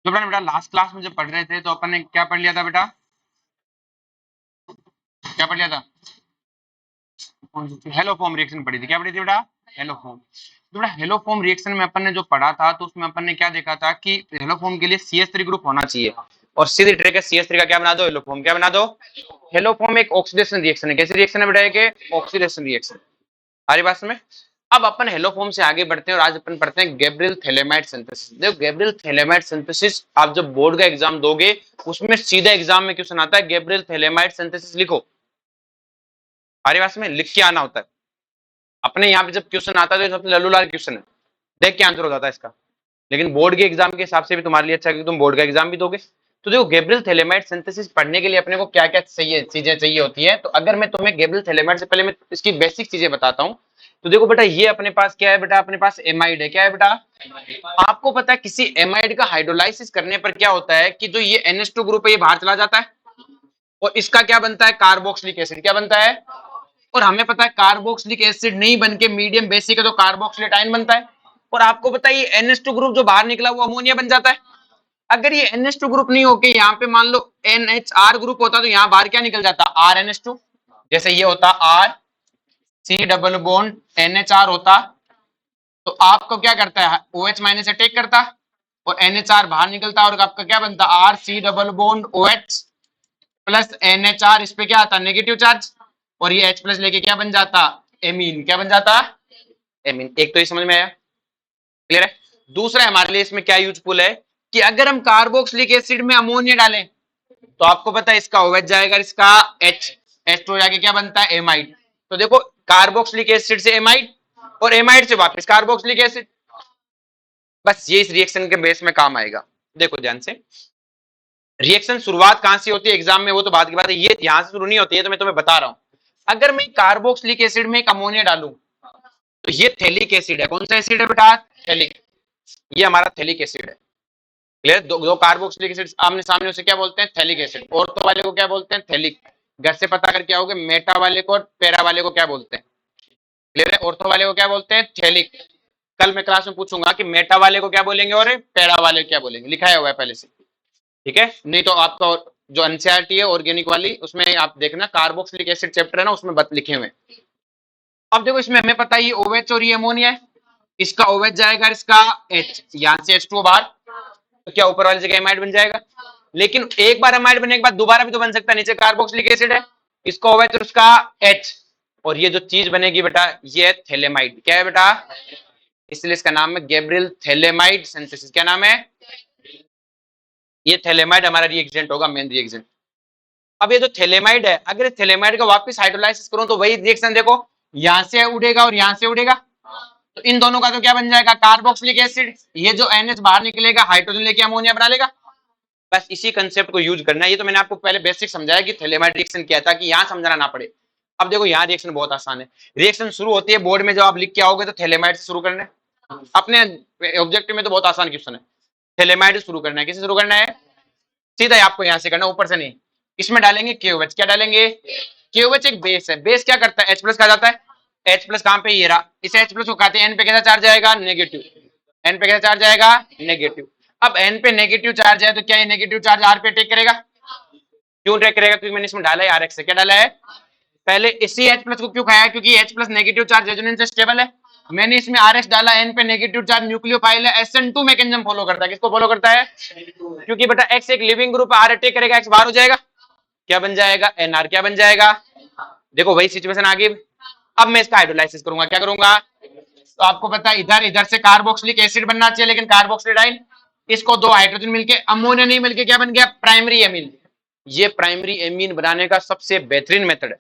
तो बेटा last class में जब पढ़ रहे थे तो अपन ने क्या पढ़ लिया था बेटा, क्या पढ़ लिया था, हेलोफॉर्म रिएक्शन पढ़ी थी। क्या पढ़ी थी बेटा, हेलोफॉर्म। तो बेटा हेलोफॉर्म रिएक्शन में अपन ने जो पढ़ा था तो उसमें अपन ने क्या देखा था कि हेलोफॉर्म के लिए CH3 ग्रुप होना चाहिए और सीधी ट्रिक है CH3 का क्या बना दो, हेलोफॉर्म। क्या बना दो, हेलोफॉर्म। एक ऑक्सीडेशन रिएक्शन है। कैसी रिएक्शन है बेटा, एक ऑक्सीडेशन रिएक्शन। हमारी बात में अब अपन हेलोफॉर्म से आगे बढ़ते हैं और आज अपन पढ़ते हैं गैब्रियल थैलेमाइड सिंथेसिस। देखो गैब्रियल थैलेमाइड सिंथेसिस आप जब बोर्ड का एग्जाम दोगे उसमें सीधा एग्जाम में क्वेश्चन आता है गैब्रियल थैलेमाइड सिंथेसिस लिखो। हमारी बात में लिख के आना होता है। अपने यहाँ पे जब क्वेश्चन आता है तो सबसे लल्लूलाल क्वेश्चन है, देख के आंसर हो जाता है इसका। लेकिन बोर्ड के एग्जाम के हिसाब से भी तुम्हारे लिए अच्छा है कि तुम बोर्ड का एग्जाम भी दोगे। तो देखो गैब्रियल थैलेमाइड सिंथेसिस पढ़ने के लिए अपने को क्या क्या चाहिए, चीजें चाहिए होती है। तो अगर मैं तुम्हें गैब्रियल थैलेमाइड से पहले मैं इसकी बेसिक चीजें बताता हूँ। तो देखो बेटा ये अपने पास क्या है बेटा, अपने पास एमाइड है। क्या है बेटा, आपको पता है किसी एमाइड का हाइड्रोलाइसिस करने पर क्या होता है कि जो ये NH2 ग्रुप है ये बाहर चला जाता है और इसका क्या बनता है, कार्बोक्सिलिक एसिड। क्या बनता है, और हमें पता है कार्बोक्सिलिक एसिड नहीं बन के मीडियम बेसिक है तो कार्बोक्सिलेट आयन बनता है। और आपको पता है ये NH2 ग्रुप जो बाहर निकला वो अमोनिया बन जाता है। अगर ये NH2 ग्रुप नहीं होके यहाँ पे मान लो NHR ग्रुप होता तो यहाँ बाहर क्या निकल जाता, RNH2। जैसे ये होता RC डबल बॉन्ड NHR होता तो आपको क्या करता है, OH माइनस अटैक करता और NHR बाहर निकलता और आपका क्या बनता, RC double bond OH plus NHR। इस पे क्या आता, नेगेटिव चार्ज, और ये H प्लस लेके क्या बन जाता, एमीन। क्या बन जाता, एमीन। एक तो ये समझ में आया, क्लियर है। दूसरा हमारे लिए इसमें क्या यूजफुल है कि अगर हम कार्बोक्सिलिक एसिड में अमोनिया डालें तो आपको पता है इसका OH जाएगा, इसका H तो जाके क्या बनता है, एमाइड। तो देखो कार्बोक्सिलिक एसिड से एमाइड और एमाइड से वापस कार्बोक्सिलिक एसिड, बस ये इस रिएक्शन के बेस में काम आएगा। देखो ध्यान से, रिएक्शन शुरुआत कहां से होती है एग्जाम में वो तो बात की बात है, ये यहां से शुरू नहीं होती है। तो मैं तुम्हें बता रहा हूं, अगर मैं कार्बोक्सिलिक एसिड में एक अमोनिया डालूं तो ये थैलिक एसिड है। कौन सा एसिड है बेटा, थैलिक। ये हमारा थैलिक एसिड है, क्लियर। दो कार्बोक्सिलिक एसिड आमने सामने, उसे क्या बोलते हैं, थैलिक एसिड। ऑर्थो वाले को क्या बोलते हैं, थैलिक। घर से पता करके आओगे मेटा वाले को और पैरा वाले को क्या बोलते हैं, क्लियर है। ऑर्थो वाले को क्या बोलते हैं, थैलिक। कल मैं क्लास में पूछूंगा कि मेटा वाले को क्या बोलेंगे और पैरा वाले को क्या बोलेंगे, लिखाया हुआ है पहले से, ठीक है। नहीं तो आपका जो एनसीईआरटी है ऑर्गेनिक वाली उसमें आप देखना कार्बोक्सिलिक एसिड चैप्टर है ना, उसमें लिखे हुए। अब देखो इसमें हमें पता है ये OH और ये अमोनिया है, इसका OH जाएगा, इसका H, यहाँ से H2 बाहर, तो क्या ऊपर वाली जगह एमाइड बन जाएगा। लेकिन एक बार एमाइड बनने के बाद दोबारा भी तो बन सकता है, नीचे कार्बोक्सिलिक एसिड है, इसका OH और उसका H, और ये जो चीज बनेगी बेटा ये है थैलेमाइड। क्या है बेटा, इसलिए इसका नाम है गैब्रियल थैलेमाइड सिंथेसिस। क्या नाम है, ये थैलेमाइड हमारा रिएक्टेंट होगा, मेन रिएक्टेंट। अब ये जो थैलेमाइड है, अगर थैलेमाइड का वापस हाइड्रोलाइसिस करूं तो वही रिएक्शन देखो, यहां से उड़ेगा और यहां से उड़ेगा, तो इन दोनों का तो क्या बन जाएगा, कार्बोक्सिलिक एसिड। ये जो NH बाहर निकलेगा हाइड्रोजन लेके अमोनिया बना लेगा। बस इसी कंसेप्ट को यूज करना है। ये तो मैंने आपको पहले बेसिक समझाया कि थैलेमाइड रिएक्शन क्या था, कि यहां समझाना ना पड़े। अब देखो यहाँ रिएक्शन बहुत आसान है। रिएक्शन शुरू होती है बोर्ड में जब आप लिख के आओगे तो थैलेमाइड से शुरू करना है। अपने ऑब्जेक्टिव में तो बहुत आसान क्वेश्चन है, थैलेमाइड से शुरू करना है। किसे शुरू करना है, सीधा आपको यहाँ से करना, ऊपर से नहीं। इसमें डालेंगे KOH। क्या डालेंगे, KOH एक बेस है। बेस क्या करता है, H प्लस कहा जाता है। H प्लस कहां पे, ये रहा। इसे H प्लस को कहते हैं, N पे कैसा चार्ज आएगा, नेगेटिव। N पे कैसा चार्ज आएगा, नेगेटिव। अब N पे नेगेटिव चार्ज है तो क्या ये नेगेटिव चार्ज R पे टेक करेगा, क्यों टेक करेगा, क्योंकि मैंने इसमें डाला है RX से। क्या डाला है, पहले इसी H प्लस को क्यों खाया, क्योंकि H plus negative charge resonance से स्टेबल है। मैंने इसमें RX डाला, N पे नेगेटिव चार्ज न्यूक्लियोफाइल है, SN2 मैकेनिज्म फॉलो करता है। किसको फॉलो करता है, क्योंकि बेटा X एक लिविंग ग्रुप, R अटैक करेगा, X बाहर हो जाएगा, क्या बन जाएगा, NR। क्या बन जाएगा, देखो वही सिचुएशन आ गई। अब मैं इसका हाइड्रोलाइसिस करूंगा। क्या करूंगा, तो आपको पता है इधर इधर से कार्बोक्सिलिक एसिड बनना चाहिए, लेकिन कार्बोक्सिलिक आयन, इसको दो हाइड्रोजन मिलके अमोनिया नहीं मिलके क्या बन गया, प्राइमरी एमीन। ये प्राइमरी एमीन बनाने का सबसे बेहतरीन मेथड है।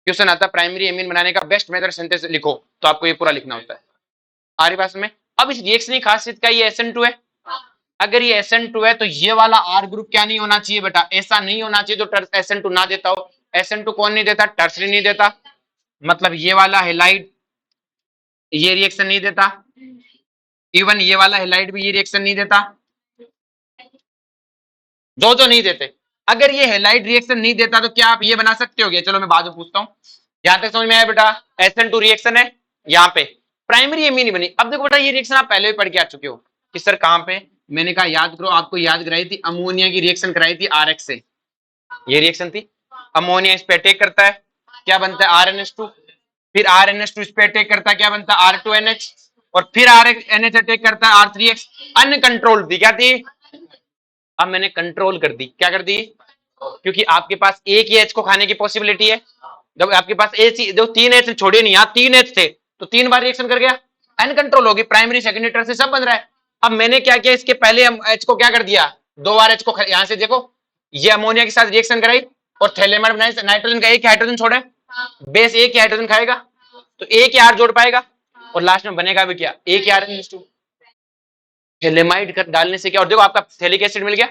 क्वेश्चन आता है प्राइमरी एमीन बनाने का बेस्ट मेथड सिंथेसिस लिखो, तो आपको ये पूरा लिखना होता है। आरी पास में अब इस रिएक्शन की खासियत क्या, ये SN2 है। अगर ये SN2 है तो ये वाला R ग्रुप क्या नहीं होना चाहिए बेटा, ऐसा नहीं होना चाहिए जो SN2 ना देता हो। SN2 कौन नहीं देता, टर्सरी नहीं देता, मतलब ये वाला हेलाइड ये रिएक्शन नहीं देता, इवन ये वाला हेलाइड भी ये रिएक्शन नहीं देता, जो नहीं देते। अगर ये हेलाइड रिएक्शन नहीं देता तो क्या आप ये बना सकते हो, चलो मैं बाद में पूछता हूँ। यहां तक समझ में आया बेटा, SN2 रिएक्शन है, यहाँ पे प्राइमरी एमीन नहीं बनी। अब देखो बेटा ये रिएक्शन आप पहले भी पढ़ के आ चुके हो कि सर कहां पे, मैंने कहा याद करो, आपको याद कराई थी अमोनिया की रिएक्शन कराई थी आरएक्स से। ये रिएक्शन थी, अमोनिया इस पे अटैक करता है, क्या बनता है RnH2, फिर RnH2 इस पे अटैक करता है, क्या बनता है R2NH, और फिर RNH अटैक करता है R3X। अनकंट्रोल्ड थी, क्या थी? अब मैंने कंट्रोल कर दी, क्या कर दी? क्योंकि आपके पास एक ही एच को खाने की पॉसिबिलिटी है। जब आपके पास एच, जो 3H छोड़े नहीं, यहाँ 3H थे तो 3 बार रिएक्शन कर गया, अनकंट्रोल होगी, प्राइमरी सेकेंडरी टर्शियरी सब बन रहा है। अब मैंने क्या किया, इसके पहले एच को क्या कर दिया, 2 बार एच को यहां से देखो, ये अमोनिया के साथ रिएक्शन कराई और थैलेमाइड बनाई, नाइट्रोजन का एक ही हाइड्रोजन छोड़े, बेस एक ही हाइड्रोजन खाएगा तो एक ही आर जोड़ पाएगा, और लास्ट में बनेगा भी क्या, एक ही RnH2। थैलेमाइड डालने से क्या, और देखो आपका थैलिक एसिड मिल गया,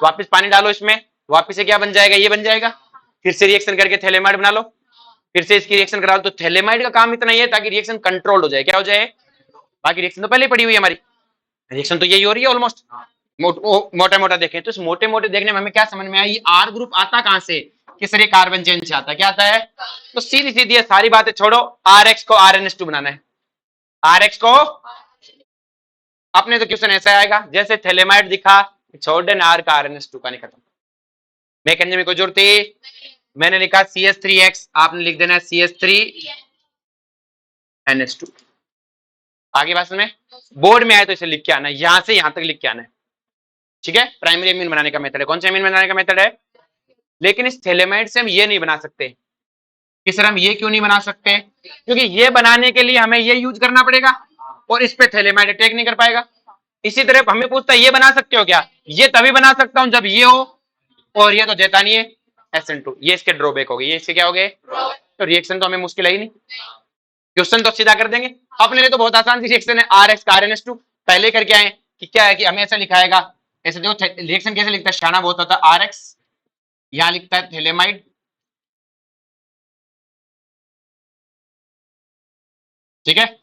वापस पानी डालो इसमें, वापस से क्या बन जाएगा, ये बन जाएगा, फिर से रिएक्शन करके थैलेमाइड बना लो, फिर से इसकी रिएक्शन करा लो। तो थैलेमाइड का काम इतना ही है ताकि रिएक्शन कंट्रोल हो जाए, क्या हो जाए, बाकी रिएक्शन तो पहले पड़ी हुई है हमारी, रिएक्शन तो यही हो रही है ऑलमोस्ट। मोटा मोटा देखें तो इस मोटे मोटे देखने में हमें क्या समझ में आई, आर ग्रुप आता कहां से, कि सर ये कार्बन चेन से आता है, क्या आता है, तो सीधी सीधी सारी बातें छोड़ो, RX को RnH2 बनाना है, RX को, अपने तो क्वेश्चन ऐसा आएगा जैसे थैलेमाइड दिखा, छोड़ देना आर का RnH2 का नहीं, खत्म। मैकेनिज्म में कोई जरूरत है, मैंने लिखा CH3X, आपने लिख देना CH3NH2। आगे बात में बोर्ड में आए तो इसे लिख के आना है, यहां से यहां तक लिख के आना है, ठीक है। प्राइमरी एमीन बनाने का मेथड है, कौन सा एमीन बनाने का मेथड है, लेकिन इस थैलेमाइड से हम ये नहीं बना सकते कि सर हम ये क्यों नहीं बना सकते, क्योंकि ये बनाने के लिए हमें ये यूज करना पड़ेगा और इस पे थैलेमाइड अटैक नहीं कर पाएगा। इसी तरह हमें पूछता है ये बना सकते हो क्या, ये तभी बना सकता हूं जब ये हो, और ये तो देता नहीं है SN2, ये इसके ड्रॉबैक हो गए, ये इसके क्या हो गए, तो रिएक्शन तो हमें मुश्किल है ही नहीं, क्वेश्चन तो सीधा कर देंगे। अपने लिए तो बहुत आसान सी रिएक्शन है, RX का RnH2 पहले करके आए कि क्या है कि हमें ऐसा लिखाएगा, ऐसे देखो रिएक्शन कैसे लिखता है, शाना बहुत होता है, RX यहां लिखता है थैलेमाइड, ठीक है,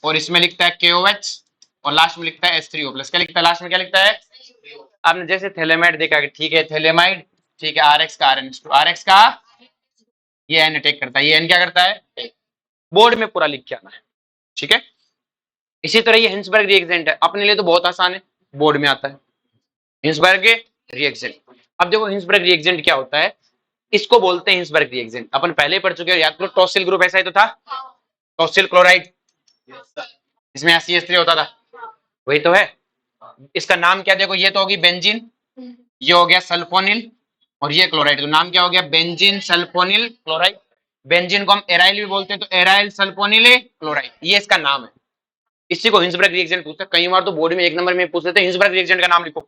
और इसमें लिखता है KOH, और लास्ट में लिखता है H3O+, क्या लिखता है लास्ट में, क्या लिखता है, आपने जैसे थैलेमाइड देखा कि ठीक है थैलेमाइड, ठीक है, RX का RnH2, RX का ये N अटैक करता है, ये N क्या करता है, बोर्ड में पूरा लिख के आना है, ठीक है। इसी तरह ये हिंसबर्ग रिएक्टेंट है, अपने लिए तो बहुत आसान है, बोर्ड में आता है हिंसबर्ग रिएक्टेंट। अब देखो हिंसबर्ग रिएक्टेंट क्या होता है, इसको बोलते हैं हिंसबर्ग रिएक्टेंट, अपन पहले पढ़ चुके हैं, याद करो टॉसिल ग्रुप ऐसा ही तो था, टॉसिल क्लोराइड, इसमें CH3 होता था, वही तो है। इसका नाम क्या, देखो ये तो होगी बेंजीन, ये हो गया सल्फोनिल, और ये क्लोराइड, तो नाम क्या हो गया, बेंजीन सल्फोनिल क्लोराइड। बेंजीन को हम एराइल भी बोलते हैं, तो एराइल सल्फोनिल क्लोराइड, ये इसका नाम है। इसी को हिंसबर्ग रिएक्टेंट पूछते हैं, कई बार तो बोर्ड में 1 नंबर में पूछ लेते हैं हिंसबर्ग रिएक्टेंट का नाम लिखो,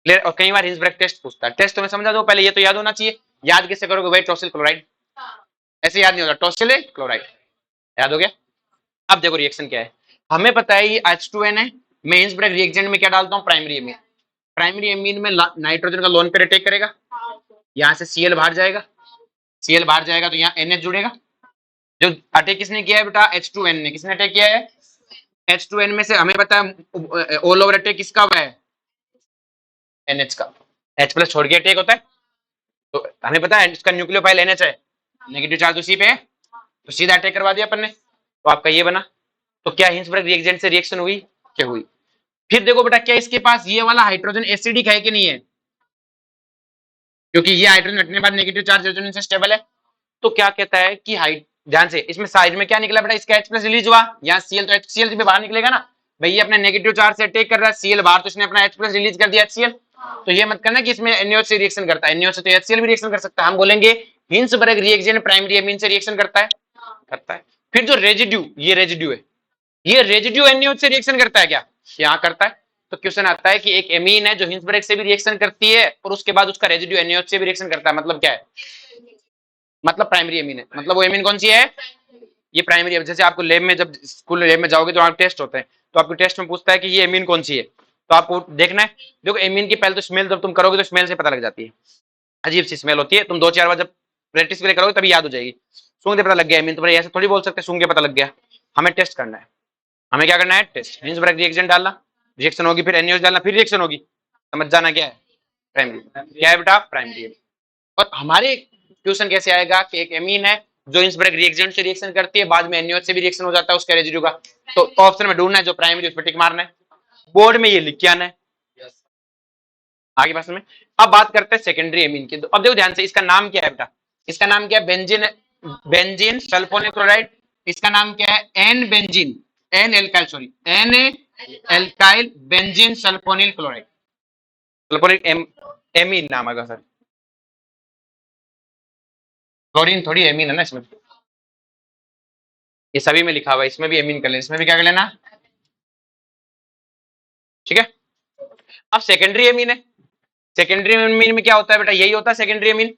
क्लियर, और कई बार हिंसबर्ग टेस्ट पूछता है, टेस्ट तुम्हें समझा दो, पहले ये तो याद होना चाहिए, याद किससे करोगे भाई, टॉसिल क्लोराइड, ऐसे याद नहीं होता, टॉसिल क्लोराइड याद हो गया। अब देखो रिएक्शन क्या है, हमें पता है ये H2N है, मैं हिंसबर्ग रिएक्टेंट में क्या डालता हूँ, प्राइमरी एमीन, प्राइमरी एमीन में नाइट्रोजन का लोन पेयर अटैक करेगा, यहाँ से Cl बाहर जाएगा, Cl बाहर जाएगा तो यहाँ NH जुड़ेगा, जो अटैक किसने किया है बेटा, H2N ने, किसने अटैक किया है, H2N में से हमें पता है ऑल ओवर अटैक किसका हुआ है, NH का, H+ छोड़ के अटैक होता है, तो हमें पता है इसका न्यूक्लियोफाइल NH है, नेगेटिव चार्ज उसी पे है, तो सीधा अटैक करवा दिया अपन ने, तो आपका ये बना। तो क्या हिंसबर्ग रिएक्टेंट से रिएक्शन हुई, क्या हुई। फिर देखो बेटा क्या इसके पास ये वाला हाइड्रोजन एसिडिक है कि नहीं है, क्योंकि ये हाइड्रोजन हटने के बाद नेगेटिव चार्ज रेजोनेंस से स्टेबल है, तो क्या कहता है कि ध्यान से, इसमें साइड में क्या निकला बेटा, इसका H+ रिलीज हुआ, यहाँ Cl, तो HCl भी बाहर निकलेगा ना, भाई ये अपने नेगेटिव चार्ज से अटैक कर रहा है, Cl बाहर, तो इसने अपना H+ रिलीज कर दिया HCl, तो ये मत करना कि इसमें NaOH से रिएक्शन करता है, NaOH से तो HCl भी रिएक्शन कर सकता है, हम बोलेंगे हिंसबर्ग रिएक्टेंट प्राइमरी एमीन से रिएक्शन करता है। फिर जो रेजिड्यू, ये रेजिड्यू है, ये रेजिड्यू NaOH से रिएक्शन करता है क्या, यहाँ करता है, तो क्वेश्चन आता है कि एक एमीन है जो हिंसबर्ग से भी रिएक्शन करती है और उसके बाद उसका रेजिड्यू NaOH से भी रिएक्शन करता है, मतलब क्या है, मतलब प्राइमरी एमीन है, मतलब वो एमीन कौन सी है, ये प्राइमरी है। जैसे आपको लैब में, जब स्कूल लैब में जाओगे तो आप टेस्ट होते हैं, तो आपको टेस्ट में पूछता है कि ये एमीन कौन सी है, तो आपको देखना है, देखो एमीन की पहले तो स्मेल जब तुम करोगे तो स्मेल से पता लग जाती है, अजीब सी स्मेल होती है, तुम 2-4 बार जब प्रैक्टिस के लिए करोगे तभी याद हो जाएगी, सूंघ के पता लग गया एमीन, तो ऐसे थोड़ी बोल सकते सूंघ के पता लग गया, हमें टेस्ट करना है, हमें क्या करना है, टेस्ट, हिंसबर्ग रिएक्शन डालना, रिएक्शन होगी, फिर NaOH डालना, फिर रिएक्शन होगी, समझ जाना क्या है, प्राइमरी, क्या है बेटा, प्राइमरी। और हमारे क्वेश्चन कैसे आएगा कि एक एमीन है जो हिंसबर्ग रिएक्टेंट से रिएक्शन करती है, बाद में NaOH से भी रिएक्शन हो जाता है उसके रेजिड्यू का, तो ऑप्शन में ढूंढना है जो प्राइमरी, उस पर टिक मारना है, बोर्ड में ये लिख के आना है। आगे बात में। अब बात करते हैं सेकेंडरी एमीन की। अब देखो ध्यान से, इसका नाम क्या है बेटा? इसका नाम क्या है? Benzene, benzene sulfonyl chloride. इसका नाम क्या है? N benzene, N alkyl, sorry N alkyl benzene sulfonyl chloride. Sulfonic amine नाम है सर, क्लोरीन थोड़ी एमीन है ना इसमें। ये सभी में लिखा हुआ है, इसमें भी एमीन कर लेना, इसमें भी क्या कर लेना, ठीक है। अब सेकेंडरी एमीन है। सेकेंडरी एमीन में क्या होता है बेटा? यही होता है सेकेंडरी एमीन।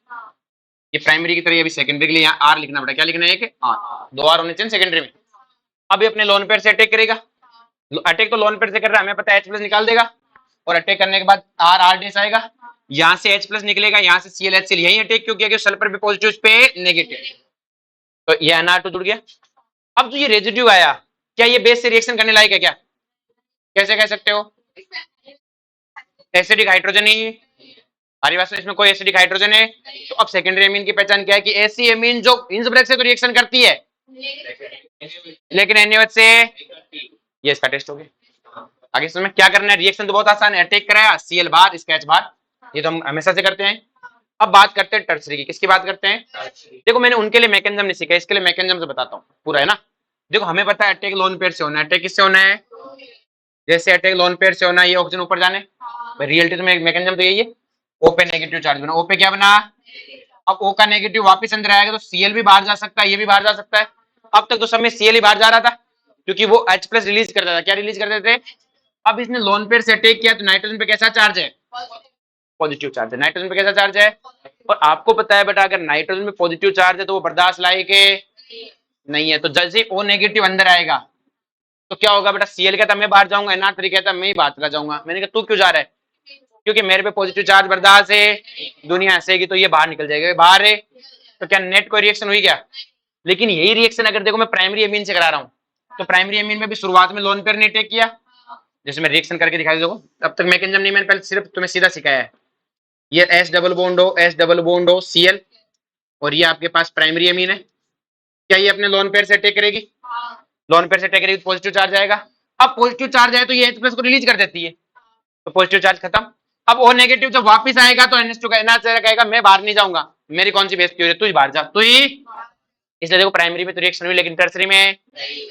ये प्राइमरी की तरह, ये भी सेकेंडरी के लिए यहाँ आर लिखना बेटा। क्या लिखना है? एक आर, दो आर होने चाहिए सेकेंडरी में। अब ये अपने लोन पेयर से अटैक करेगा। अटैक तो लोन पेयर से कर रहा है, हमें पता है H प्लस निकाल देगा। और अटैक करने के बाद आर आर डैश आएगा, यहाँ से H प्लस निकलेगा, यहाँ से ClHCl, यही अटैक क्यों किया? कि सल्फर पे पॉजिटिव, उस पे नेगेटिव, तो ये NR2 जुड़ गया। अब जो ये रेजिड्यू आया, क्या ये बेस से रिएक्शन करने लायक है क्या? कैसे कह सकते हो? एसिडिक हाइड्रोजन ही हमारी बात, इसमें कोई एसिडिक हाइड्रोजन है। तो अब सेकेंडरी एमीन की पहचान क्या है? कि ऐसी एमीन जो हिंसब्रेक से तो रिएक्शन करती है लेकिन NaOH से, ये इसका टेस्ट हो गया। आगे इसमें क्या करना है? रिएक्शन तो बहुत आसान है, अटैक कराया, Cl बार, इसका H बार, ये तो हम हमेशा से करते हैं। अब बात करते हैं टर्सरी की। किसकी बात करते हैं? देखो मैंने उनके लिए मैकेनिज्म नहीं सीखा, इसके लिए मैकेनिज्म से बताता हूँ पूरा, है ना। देखो हमें पता है अटैक लोन पेयर से होना है। अटैक किससे होना है? जैसे अटैक लोन पेयर से होना है, ये ऑक्सीजन ऊपर जाने, रियलिटी में मैकेनिज्म तो यही है। O पे नेगेटिव चार्ज बना, O पे क्या बना? अब O का नेगेटिव वापस अंदर आएगा तो Cl भी बाहर जा सकता है, ये भी बाहर जा सकता है। अब तक तो सब में Cl ही बाहर जा रहा था, क्योंकि वो H प्लस रिलीज करता था। क्या रिलीज करते थे? अब इसने लोन पेयर से अटैक किया तो नाइट्रोजन पे कैसा चार्ज है? पॉजिटिव चार्ज है। नाइट्रोजन पे कैसा चार्ज है? और आपको पता है बेटा, अगर नाइट्रोजन पे पॉजिटिव चार्ज है तो वो बर्दाश्त लायक नहीं है। तो जैसे ही O नेगेटिव अंदर आएगा तो क्या होगा बेटा? Cl कहता मैं बाहर जाऊंगा, NR3 कहता मैं ही बाहर चला जाऊंगा। मैंने कहा तू क्यों जा रहा है? क्योंकि मेरे पे पॉजिटिव चार्ज बर्दाश्त है, दुनिया हंसेगी तो ये बाहर निकल जाएगा, ये बाहर है। तो क्या नेट कोई रिएक्शन हुई क्या? लेकिन यही रिएक्शन अगर देखो मैं प्राइमरी एमीन से करा रहा हूँ, तो प्राइमरी एमीन में भी शुरुआत में लोन पेयर ने अटैक किया, जैसे मैं रिएक्शन करके दिखाई देखो। अब तक मैकेनिज्म नहीं, मैंने पहले सिर्फ तुम्हें सीधा सिखाया है। ये S डबल बॉन्ड हो, S डबल बॉन्ड हो, Cl, और ये आपके पास प्राइमरी एमीन है। क्या ये अपने लोन पेयर से अटैक करेगी? लोन पेयर से अटैक करेगी तो पॉजिटिव चार्ज आएगा। अब पॉजिटिव चार्ज आए तो ये H प्लस को रिलीज कर देती है, तो पॉजिटिव चार्ज खत्म। अब O नेगेटिव जब वापस आएगा तो NH2 का NH कहेगा मैं बाहर नहीं जाऊंगा, मेरी कौन सी बेइज्जती हो रही है, तू ही बाहर जा, तू ही। इसलिए देखो प्राइमरी में तो रिएक्शन हुई, लेकिन टर्सरी में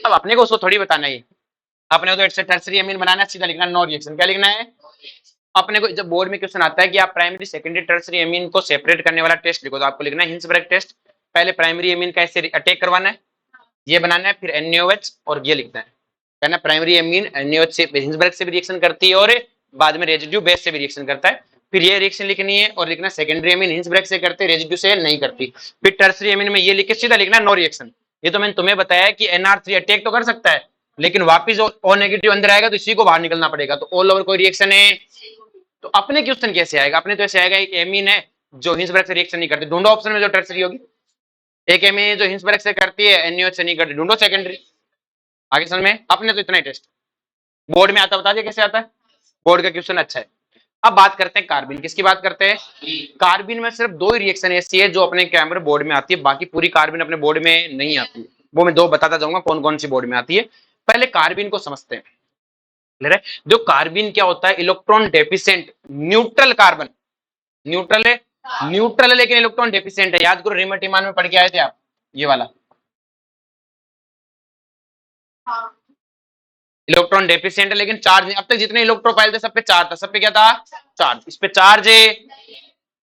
अब अपने को उसको थोड़ी बताना है। अपने को तो टर्सरी एमीन बनाना, सीधा लिखना नो रिएक्शन। क्या लिखना है? अपने को जब बोर्ड में क्वेश्चन आता है कि आप प्राइमरी सेकेंडरी टर्सरी एमीन को सेपरेट करने वाला टेस्ट लिखो, तो आपको लिखना है हिंसबर्ग टेस्ट। पहले प्राइमरी एमीन का ऐसे अटैक करवाना है, ये बनाना है, फिर NaOH और ये लिखना है। कहना प्राइमरी एमीन NaOH से हिंसबर्ग से भी रिएक्शन करती है और बाद में रेजिड्यू बेस से भी रिएक्शन करता है। फिर ये रिएक्शन लिखनी है और लिखना सेकेंडरी एमीन हिंसबर्ग से करते, रेजिड्यू से नहीं करती। फिर टर्सरी एमीन में ये लिख के सीधा लिखना नो रिएक्शन। ये तो मैंने तुम्हें बताया कि NR3 अटैक तो कर सकता है, लेकिन वापिस O नेगेटिव अंदर आएगा तो इसी को बाहर निकलना पड़ेगा। तो ऑल ओवर कोई रिएक्शन है तो अपने क्वेश्चन कैसे आएगा? अपने तो ऐसे आएगा एक एमीन है जो हिंसबर्ग से रिएक्शन नहीं करती, ढूंढो ऑप्शन में जो टर्सरी होगी। एक एमीन जो हिंसबर्ग से करती है, NaOH से नहीं करती, ढूंढो सेकेंडरी। आगे समझ में? अपने तो इतना ही टेस्ट बोर्ड में आता, बता दिया कैसे आता है, बोर्ड का क्वेश्चन अच्छा है। अब बात करते हैं कार्बिन। किसकी बात करते हैं? कार्बिन में सिर्फ दो ही रिएक्शन ऐसी है जो अपने कैमरे बोर्ड में आती है, बाकी पूरी कार्बिन अपने बोर्ड में नहीं आती। वो मैं दो बताता जाऊंगा कौन कौन सी बोर्ड में आती है। पहले कार्बिन को समझते हैं। जो कार्बिन क्या होता है? Electron deficient neutral carbon. Neutral है, न्यूट्रल है लेकिन इलेक्ट्रॉन डेफिशिएंट है। याद करो रिमट ईमान में पढ़ के आए थे आप, ये वाला इलेक्ट्रॉन डेफिशिएंट है लेकिन चार्ज नहीं। अब तक जितने इलेक्ट्रोफाइल थे सब पे चार्ज था, सब पे क्या था? चार्ज। इस पे चार्ज है।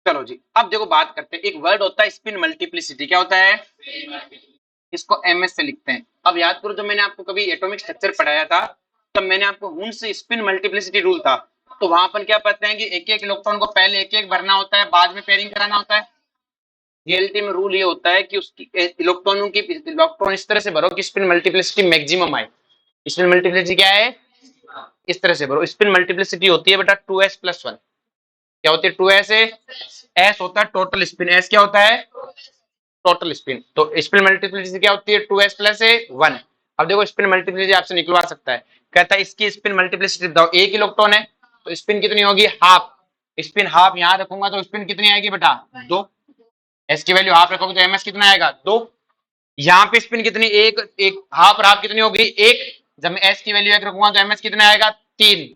चलो जी, अब देखो बात करते हैं। एक वर्ड होता है स्पिन मल्टीप्लिसिटी। क्या होता है? इसको MS से लिखते हैं। अब याद करो जब मैंने आपको कभी एटॉमिक स्ट्रक्चर पढ़ाया था, तब मैंने आपको हुंस स्पिन मल्टीप्लिसिटी रूल था, तो वहां पर क्या पढ़ते हैं कि एक एक इलेक्ट्रॉन को पहले एक एक भरना होता है, बाद में पेयरिंग कराना होता है। रियलिटी में रूल ये होता है कि उसकी इलेक्ट्रॉन इस तरह से भरो कि स्पिन मल्टीप्लिसिटी मैक्सिमम आए। स्पिन मल्टीप्लिसिटी क्या है? इस तरह से भरो। स्पिन मल्टीप्लिसिटी होती है बेटा 2s+1। क्या होती है? 2s है, s होता है टोटल स्पिन। s क्या होता है? Total spin. तो स्पिन मल्टीप्लिसिटी क्या होती है? 2s+1। अब देखो स्पिन मल्टीप्लिसिटी आपसे निकलवा सकता है, कहता है इसकी स्पिन मल्टीप्लिसिटी बताओ। एक इलेक्ट्रॉन है तो स्पिन कितनी होगी? हाफ। स्पिन हाफ यहां रखूंगा तो स्पिन कितनी आएगी बेटा? 2। s की वैल्यू हाफ रखोगे तो ms कितना आएगा? 2। यहाँ पे स्पिन कितनी? एक। एक हाफ और हाफ कितनी होगी? 1। जब मैं s की वैल्यू 1 रखूंगा तो ms कितना आएगा? 3,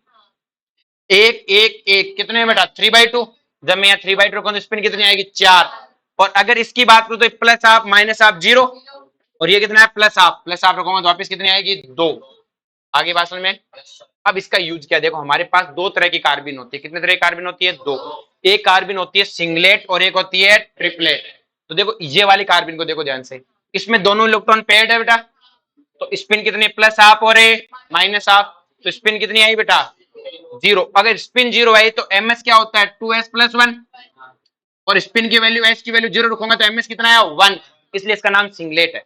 एक एक एक कितने बेटा 3/2। जब मैं यहाँ 3/2 रखूं तो स्पिन कितनी आएगी 4। और अगर इसकी बात करूं तो प्लस हाफ माइनस हाफ 0, और ये कितना है प्लस हाफ रखूंगा तो वापस कितनी आएगी 2। आगे बात समझ में। अब इसका यूज क्या, देखो हमारे पास दो तरह की कार्बिन होती है। कितने तरह की कार्बिन होती है, दो। एक कार्बिन होती है सिंगलेट और एक होती है ट्रिपलेट। तो देखो ये वाली कार्बिन को देखो ध्यान से, इसमें दोनों इलेक्ट्रॉन पेयर्ड है बेटा, तो स्पिन कितनी प्लस हाफ और माइनस हाफ, तो स्पिन कितनी आई बेटा 0। अगर स्पिन 0 आई तो एमएस क्या होता है 2s+1, और स्पिन की वैल्यू एस की वैल्यू 0 रखूंगा तो एमएस कितना है 1, इसलिए इसका नाम सिंगलेट है।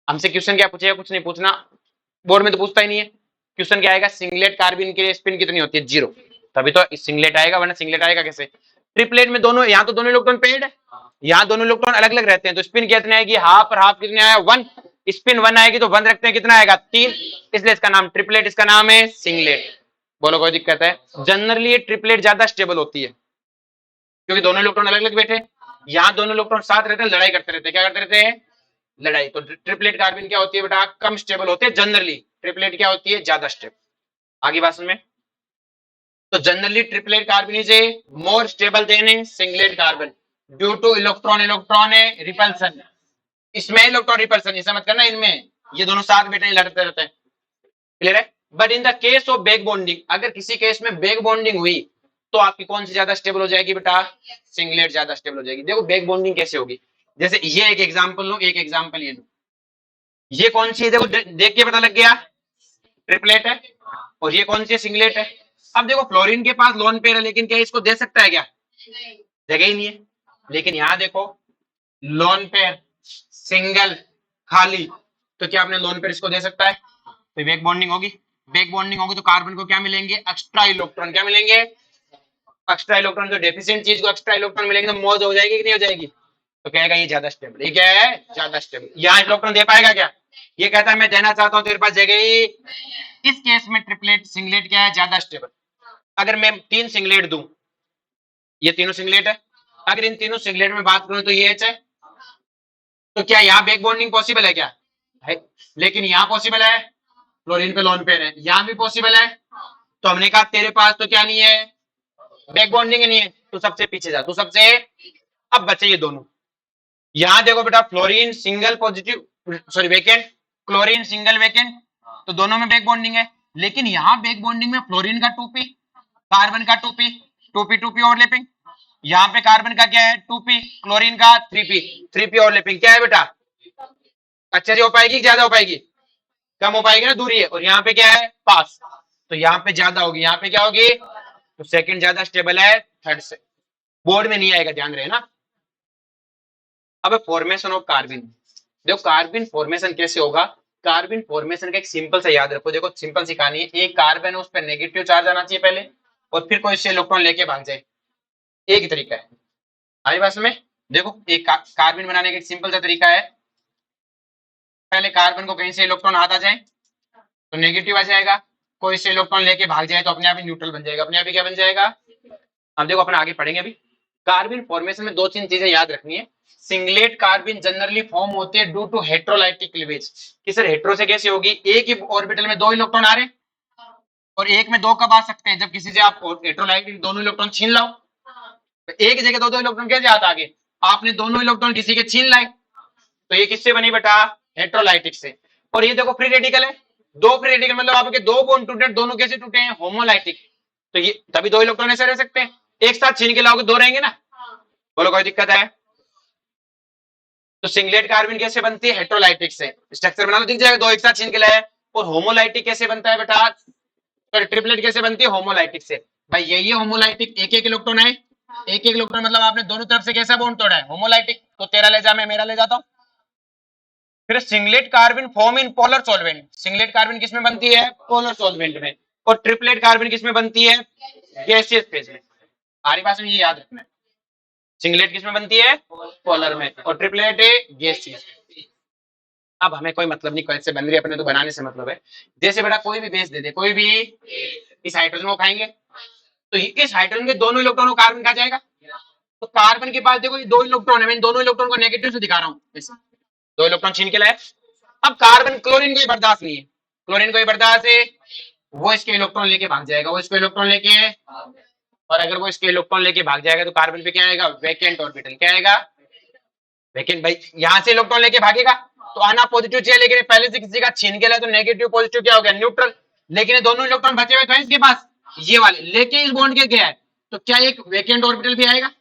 हमसे क्वेश्चन क्या पूछेगा, कुछ नहीं पूछना, बोर्ड में तो पूछता ही नहीं है। क्वेश्चन क्या आएगा, सिंगलेट कार्बिन के लिए स्पिन कितनी होती है 0, तभी तो सिंगलेट आएगा, वरना सिंगलेट आएगा कैसे। ट्रिपलेट में दोनों, यहाँ तो दोनों इलेक्ट्रॉन पेयर्ड है, यहाँ दोनों इलेक्ट्रॉन अलग अलग रहते हैं, तो स्पिन कितनी आएगी हाफ, और हाफ कितनी आया 1, स्पिन 1 आएगी तो 1 रखते हैं कितना आएगा 3, इसलिए इसका नाम ट्रिपलेट, इसका नाम है सिंगलेट। बोलो कोई दिक्कत है। जनरली ये ट्रिपलेट ज्यादा स्टेबल होती है क्योंकि दोनों इलेक्ट्रॉन अलग अलग बैठे, यहाँ दोनों इलेक्ट्रॉन साथ रहते हैं, लड़ाई करते रहते हैं, क्या करते रहते हैं लड़ाई। तो ट्रिपलेट कार्बिन क्या होती है बेटा, कम स्टेबल होते हैं जनरली, ट्रिपलेट क्या होती है ज्यादा स्टेबल। आगे बात में, तो generally triplet carbon is a more stable then singlet carbon due two electron electron repulsion. इसमें इलेक्ट्रॉन रिपल्सन, ऐसा मत करना, इनमें ये दोनों साथ बैठे लड़ते रहते हैं, क्लियर है। But in the case of back bonding, अगर किसी केस में बैक बॉन्डिंग हुई तो आपकी कौन सी ज्यादा स्टेबल हो जाएगी बेटा, सिंगलेट ज्यादा स्टेबल हो जाएगी। देखो बैक बॉन्डिंग कैसे होगी, जैसे ये एक एग्जांपल लो, एक एग्जांपल ये लो, ये कौन सी है देखो देख के पता लग गया ट्रिपलेट है, और ये कौन सी है सिंगलेट है। अब देखो फ्लोरीन के पास लोन पेयर है, लेकिन क्या इसको दे सकता है क्या, जगह ही नहीं है। लेकिन यहां देखो लोन पेयर सिंगल खाली, तो क्या अपने लोन पेयर इसको दे सकता है, तो बैक बॉन्डिंग होगी। बैक बॉन्डिंग होगी तो कार्बन को क्या मिलेंगे एक्स्ट्रा इलेक्ट्रॉन, क्या मिलेंगे एक्स्ट्रा इलेक्ट्रॉन। जो डेफिशिएंट चीज को एक्स्ट्रा इलेक्ट्रॉन मिलेंगे तो मौज हो जाएगी कि नहीं हो जाएगी, तो कहेगा ये ज्यादा स्टेबल, ये क्या है ज्यादा स्टेबल। यहाँ इलेक्ट्रॉन दे पाएगा क्या, ये कहता है मैं देना चाहता हूँ, तेरे पास जगह ही। इस केस में ट्रिपलेट सिंगलेट क्या है ज्यादा स्टेबल। अगर मैं 3 सिंगलेट दूं, ये तीनों सिंगलेट है, अगर इन तीनों सिंगलेट में बात करूं तो ये एच है, तो क्या यहाँ बैक बॉन्डिंग पॉसिबल है क्या है, लेकिन यहाँ पॉसिबल है, क्लोरीन पे लोन पेयर है, यहाँ भी पॉसिबल है। तो हमने कहा तेरे पास तो क्या नहीं है बैक बॉन्डिंग नहीं है, तो सबसे पीछे जा, तो सबसे। अब बचे ये दोनों, यहाँ देखो बेटा fluorine single positive sorry vacant, chlorine single vacant, तो दोनों में बैक बॉन्डिंग है। लेकिन यहाँ बैक बॉन्डिंग में फ्लोरीन का 2p, कार्बन का 2p, 2p 2p ओवरलैपिंग, यहाँ पे कार्बन का क्या है 2p, क्लोरीन का 3p, 3p ओवरलैपिंग, क्या है बेटा अच्छे से हो पाएगी, ज्यादा हो पाएगी, कम हो पाएगी ना, दूरी है। और यहाँ पे क्या है पास, तो यहाँ पे ज्यादा होगी, यहाँ पे क्या होगी, तो सेकंड ज्यादा स्टेबल है थर्ड से। बोर्ड में नहीं आएगा, ध्यान रहे ना। अब फॉर्मेशन ऑफ कार्बिन, देखो कार्बिन फॉर्मेशन कैसे होगा। कार्बिन फॉर्मेशन का एक सिंपल सा याद रखो, देखो सिंपल सी कहानी है, एक कार्बन है उस पर नेगेटिव चार्ज आना चाहिए पहले, और फिर कोई से इलेक्ट्रॉन लेके भाग जाए, एक ही तरीका है। आई बात में, देखो एक कार्बन बनाने का एक सिंपल सा तरीका है, पहले कार्बन को कहीं से इलेक्ट्रॉन हाथ आ जाए तो नेगेटिव आ जाएगा, कोई से इलेक्ट्रॉन लेके भाग जाए तो अपने आप ही न्यूट्रल बन जाएगा, अपने आप ही क्या बन जाएगा। अब देखो अपन आगे पढ़ेंगे अभी। कार्बन फॉर्मेशन में 2-3 चीजें याद रखनी है। सिंगलेट कार्बन जनरली फॉर्म होते हैं ड्यू टू हेट्रोलाइटिक क्लीवेज, कि सर हेट्रो से कैसे होगी, एक ही ऑर्बिटल में 2 इलेक्ट्रॉन आ रहे और एक में 2 कब आ सकते हैं, जब किसी से आप हेट्रोलाइटिक दोनों इलेक्ट्रॉन छीन लाओ, तो एक जगह 2-2 इलेक्ट्रॉन कैसे आता आगे, आपने दोनों इलेक्ट्रॉन किसी के छीन लाए, तो ये किससे बनी बेटा हेट्रोलाइटिक से। और ये देखो फ्री रेडिकल है, 2 फ्री रेडिकल मतलब आपके 2 बॉन्ड टूटे, दोनों कैसे टूटे हैं होमोलाइटिक, तो ये तभी 2 इलेक्ट्रॉन ऐसे रह सकते हैं, एक साथ छीन के लाओगे 2 रहेंगे ना, बोलो कोई दिक्कत है। तो सिंगलेट कार्बन कैसे बनती है हेट्रोलाइटिक से, स्ट्रक्चर बना लो दिख जाएगा, 2 एक साथ छीन के लाए। और होमोलाइटिक कैसे बनता है बेटा, ट्रिपलेट कैसे बनती है होमोलाइटिक से, भाई यही होमोलाइटिक, एक एक इलेक्ट्रॉन है, एक एक इलेक्ट्रॉन मतलब आपने दोनों तरफ से कैसा बॉन्ड तोड़ा है होमोलाइटिक, तो तेरा ले जा मैं मेरा ले जाता हूं। फिर singlet carbon form in polar solvent, singlet carbon किसमें बनती है पोलर सॉल्वेंट में, और ट्रिपलेट कार्बन किसमें बनती है गैसियस फेज में। हमारे पास में ये याद रखना है, सिंगलेट किसमें बनती है पोलर में, और ट्रिपलेट गैसियस। अब हमें कोई मतलब नहीं कैसे बन रही है, अपने तो बनाने से मतलब है। जैसे बेटा कोई भी बेस दे दे, कोई भी, इस हाइड्रोजन को खाएंगे तो इस हाइड्रोजन के दोनों इलेक्ट्रॉन को कार्बन खा जाएगा, तो कार्बन के पास देखो ये 2 इलेक्ट्रॉन है, मैं दोनों इलेक्ट्रॉन को नेगेटिव से दिखा रहा हूँ, ऐसे 2 इलेक्ट्रॉन छीन के लाए। अब कार्बन क्लोरीन को बर्दाश्त नहीं है, क्लोरीन को बर्दाश्त है वो इसके इलेक्ट्रॉन लेके भाग जाएगा, वो इसको इलेक्ट्रॉन लेके, और अगर वो इसके इलेक्ट्रॉन लेके भाग जाएगा तो कार्बन पे क्या आएगा, वैकेंट ऑर्बिटल। क्या आएगा, वैकेंट। भाई यहाँ से इलेक्ट्रॉन लेके भागेगा तो आना पॉजिटिव चाहिए, लेकिन पहले से किसी का छीन के लिया तो नेगेटिव पॉजिटिव क्या हो गया, न्यूट्रल। लेकिन ये दोनों इलेक्ट्रॉन बचे हुए थे इसके पास, ये वाले लेके इस बॉन्ड के गया है, तो क्या एक वैकेंट ऑर्बिटल भी आएगा।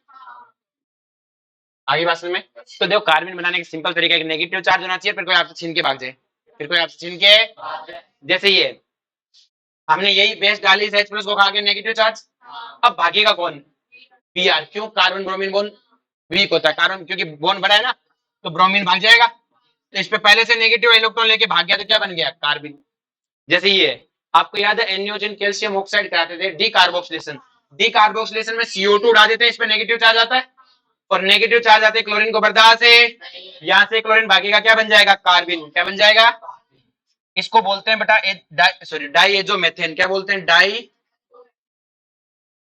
आगे बात में तो देखो, कार्बन बनाने का सिंपल तरीका है, नेगेटिव चार्ज होना चाहिए, फिर कोई आपसे छीन के भाग जाए, फिर कोई आपसे छीन के, जैसे ये हमने यही बेस डाली H प्लस को खा के नेगेटिव चार्ज, अब भागेगा कौन, Br। क्यों, कार्बन ब्रोमीन बॉन्ड वीक होता है, कारण क्योंकि बॉन्ड बड़ा है ना, तो ब्रोमीन भाग जाएगा, तो इस पे पहले से नेगेटिव इलेक्ट्रॉन लेके भाग गया तो क्या बन गया, कार्बन। जैसे ये आपको याद है एनयोजिन कैल्शियम ऑक्साइड कराते थे, डी कार्बोक्सिलेशन, डी कार्बोक्सिलेशन में CO2 उड़ा देते हैं, इस पे नेगेटिव चार्ज आता है, और नेगेटिव चार्ज आते हैं क्लोरीन को बर्दाश्त से, यहाँ से क्लोरीन भागेगा, क्या बन जाएगा, कार्बन। क्या बन जाएगा, इसको बोलते हैं बेटा सॉरी डाई एजोमेथेन। क्या बोलते हैं, डाई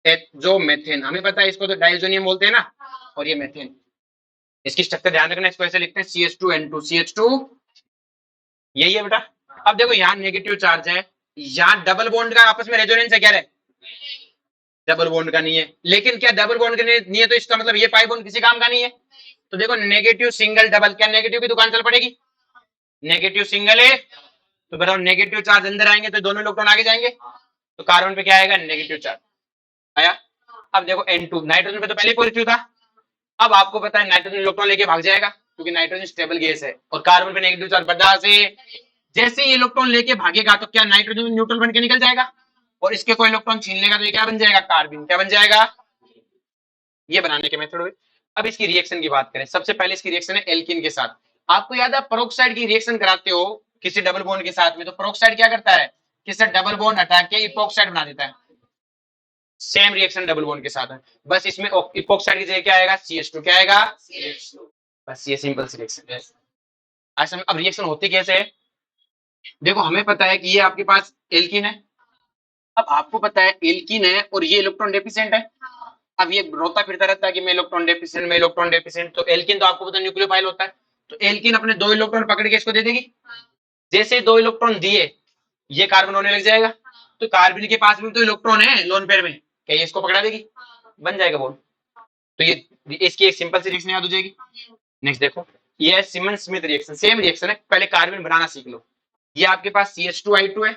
एजोमेथेन, हमें पता है इसको तो डाइजोनियम बोलते हैं ना, और ये मेथेन। इसकी स्ट्रक्चर ध्यान रखना, इसको ऐसे लिखते हैं CH2N2, CH2 यही है बेटा। अब देखो यहाँ नेगेटिव चार्ज है, यहाँ डबल बॉन्ड का आपस में रेजोनेंस है, क्या है, डबल बॉन्ड का नहीं है, लेकिन क्या डबल बॉन्ड का नहीं है तो इसका मतलब ये पाई बॉन्ड किसी काम का नहीं है। तो देखो नेगेटिव सिंगल डबल, क्या नेगेटिव की दुकान चल पड़ेगी, नेगेटिव सिंगल है तो बताओ नेगेटिव चार्ज अंदर आएंगे तो दोनों इलेक्ट्रॉन आगे जाएंगे, तो कार्बन पे क्या आएगा, नेगेटिव चार्ज आया। अब देखो N2, नाइट्रोजन पे तो पहले पॉजिटिव था, अब आपको पता है नाइट्रोजन इलेक्ट्रॉन लेके भाग जाएगा क्योंकि नाइट्रोजन स्टेबल गैस है, और कार्बन पे नेगेटिव चार्ज बर्दाश्त से, जैसे ही इलेक्ट्रॉन लेके भागेगा तो क्या नाइट्रोजन न्यूट्रल बन के निकल जाएगा, और इसके कोई इलेक्ट्रॉन छीन लेगा तो ये क्या बन जाएगा, कार्बन। क्या बन जाएगा, ये बनाने के मेथड हुए। अब इसकी रिएक्शन की बात करें, सबसे पहले इसकी रिएक्शन है एल्किन के साथ। आपको याद है पेरोक्साइड की रिएक्शन कराते हो किसी डबल बॉन्ड के साथ में, तो पेरोक्साइड क्या करता है, किसी डबल बॉन्ड हटा के इपोक्साइड बना देता है। सेम रिएक्शन डबल बॉन्ड के साथ है, बस इसमें इपोक्साइड की जगह क्या आएगा, CH2। क्या आएगा, बस ये सिंपल सी रिएक्शन है। अब रिएक्शन होती कैसे है, देखो हमें पता है कि ये आपके पास एल्किन है, अब आपको पता है एल्किन है और ये इलेक्ट्रॉन डेफिशिएंट है, अब ये रोता फिरता रहता है कि मैं इलेक्ट्रॉन डेफिशिएंट, मैं इलेक्ट्रॉन डेफिशिएंट। तो एल्किन तो आपको पता है न्यूक्लियोफाइल होता है, तो एल्किन अपने दो इलेक्ट्रॉन पकड़ के इसको दे देगी, जैसे दो इलेक्ट्रॉन दिए ये कार्बन होने लग जाएगा, तो कार्बन के पास भी तो इलेक्ट्रॉन है लोन पेयर में, क्या ये इसको पकड़ा देगी, बन जाएगा बॉन्ड। तो ये इसकी एक सिंपल सी रिएक्शन याद हो जाएगी। नेक्स्ट देखो, ये है सिमन स्मिथ रिएक्शन, सेम रिएक्शन है, पहले कार्बन बनाना सीख लो। ये आपके पास CH2I2 है,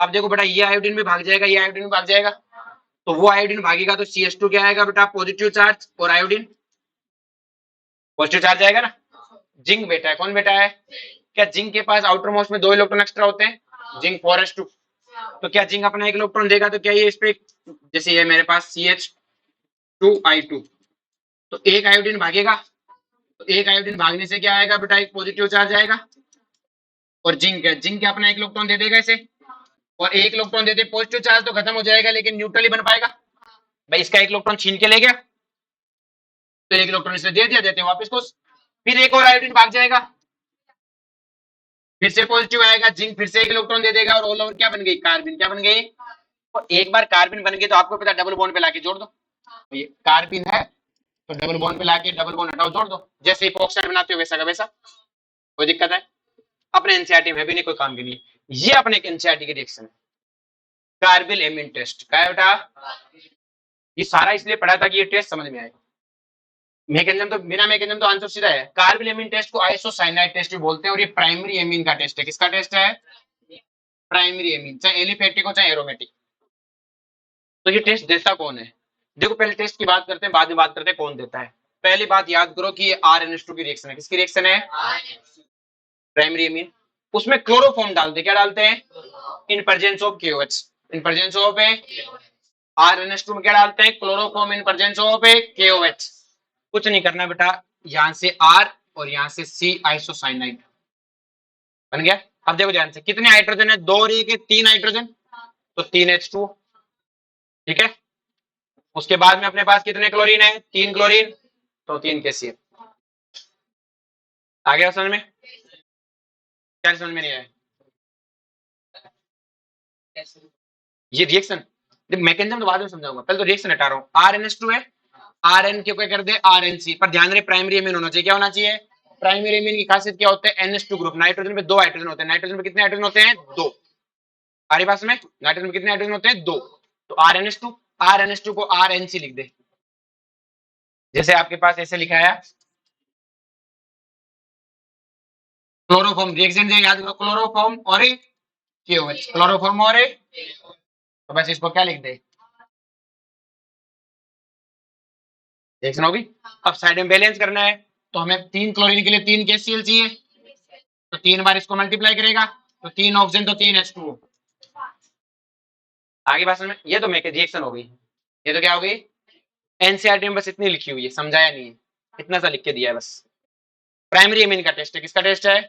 अब देखो बेटा ये आयोडीन में भाग जाएगा, ये आयोडीन में भाग जाएगा, तो वो आयोडीन भागेगा तो CH2 क्या आएगा बेटा, पॉजिटिव चार्ज, और आयोडीन पॉजिटिव चार्ज आएगा ना। जिंक बेटा है, कौन बेटा है, क्या जिंक के पास आउटर मोस्ट में दो इलेक्ट्रॉन एक्स्ट्रा होते हैं, जिंक 4s2, तो क्या जिंक अपना एक इलेक्ट्रॉन देगा, तो क्या ये इस पे, जैसे ये मेरे पास CH2I2, तो एक आयोडीन भागेगा, तो एक आयोडीन भागने से क्या आएगा बेटा, एक पॉजिटिव चार्ज आएगा, और जिंक है, जिंक अपना एक इलेक्ट्रॉन दे देगा इसे, और एक इलेक्ट्रॉन देते पॉजिटिव चार्ज तो खत्म हो जाएगा लेकिन न्यूट्रल ही बन पाएगा। भाई इसका एक इलेक्ट्रॉन छीन के ले गया, तो एक इलेक्ट्रॉन इसे दे दिया, देते हैं वापस को, फिर एक और आयोडीन भाग जाएगा, फिर से पॉजिटिव आएगा, जिंक फिर से एक इलेक्ट्रॉन दे देगा, और ऑल ओवर क्या बन गई, कार्बन। क्या बन गई, और एक बार कार्बन बन गई तो आपको पता डबल बॉन्ड पे लाके जोड़ दो, तो ये कार्बन है तो डबल बॉन्ड पे लाके डबल बॉन्ड हटाओ जोड़ दो, जैसे इपॉक्साइड बनाते हो वैसा का वैसा, कोई दिक्कत है, अपने एनसीईआरटी में भी नहीं, कोई काम की नहीं। ये अपने एनसीईआरटी की रिएक्शन है, कार्बिल एमीन टेस्ट। क्या है बेटा, ये सारा इसलिए पढ़ा था कि ये टेस्ट समझ में आए, मैकेनिज्म तो बिना मैकेनिज्म तो आंसर सीधा है। कार्बिल एमीन टेस्ट को आइसोसाइनाइड टेस्ट भी बोलते हैं, और ये प्राइमरी एमीन का टेस्ट है। किसका टेस्ट है, प्राइमरी एमीन, चाहे एलिफेटिक हो चाहे एरोमेटिक। तो ये टेस्ट देता कौन है, देखो पहले टेस्ट की बात करते हैं, बाद में बात करते हैं कौन देता है। पहली बात याद करो कि ये RNH2 की रिएक्शन है, किसकी रिएक्शन है, प्राइमरी एमीन, उसमें क्लोरोफॉर्म डालते, क्या डालते हैं, in presence of KOH, in presence of RNH2 में क्या डालते हैं, chloroform in presence of KOH। कुछ नहीं करना बेटा, यहां से R और यहां से C आइसोसाइनाइड बन गया। अब देखो ध्यान से, कितने हाइड्रोजन है, दो और एक है, तीन हाइड्रोजन, तो 3H2, ठीक है। उसके बाद में अपने पास कितने क्लोरीन है, 3 क्लोरीन, तो 3 KCl। आ गया समझ में, क्या समझ में नहीं आया, ये रिएक्शन मैकेनिज्म तो बाद में समझाऊंगा, पहले तो रिएक्शन हटा रहा हूं। RNH2 है, RN क्यों क्या कर दे RNC, पर ध्यान रहे प्राइमरी एमीन होना चाहिए, क्या होना चाहिए, प्राइमरी एमीन की खासियत क्या होता है, NH2 ग्रुप, नाइट्रोजन पे दो हाइड्रोजन होते हैं, नाइट्रोजन पे कितने हाइड्रोजन होते हैं, दो, हमारे पास में नाइट्रोजन में कितने हाइड्रोजन होते हैं? 2। तो RnH2, RnH2 को RNC लिख दे, जैसे आपके पास ऐसे लिखा है क्लोरोफॉर्म रिएक्शन जो याद करो, क्लोरोफॉर्म और KOH, क्लोरोफॉर्म और तो बस इसको क्या लिख दे, रिएक्शन होगी। अब साइड में बैलेंस करना है तो हमें 3 क्लोरीन के लिए 3 KCl चाहिए, तो 3 बार इसको मल्टीप्लाई करेगा तो 3 ऑक्सीजन तो 3 H2O। आगे बात समझ में, ये तो मेक रिएक्शन हो गई, ये तो क्या हो गई, एनसीईआरटी में बस इतनी लिखी हुई है, समझाया नहीं है, इतना सा लिख के दिया है बस। प्राइमरी एमीन का टेस्ट है, किसका टेस्ट है,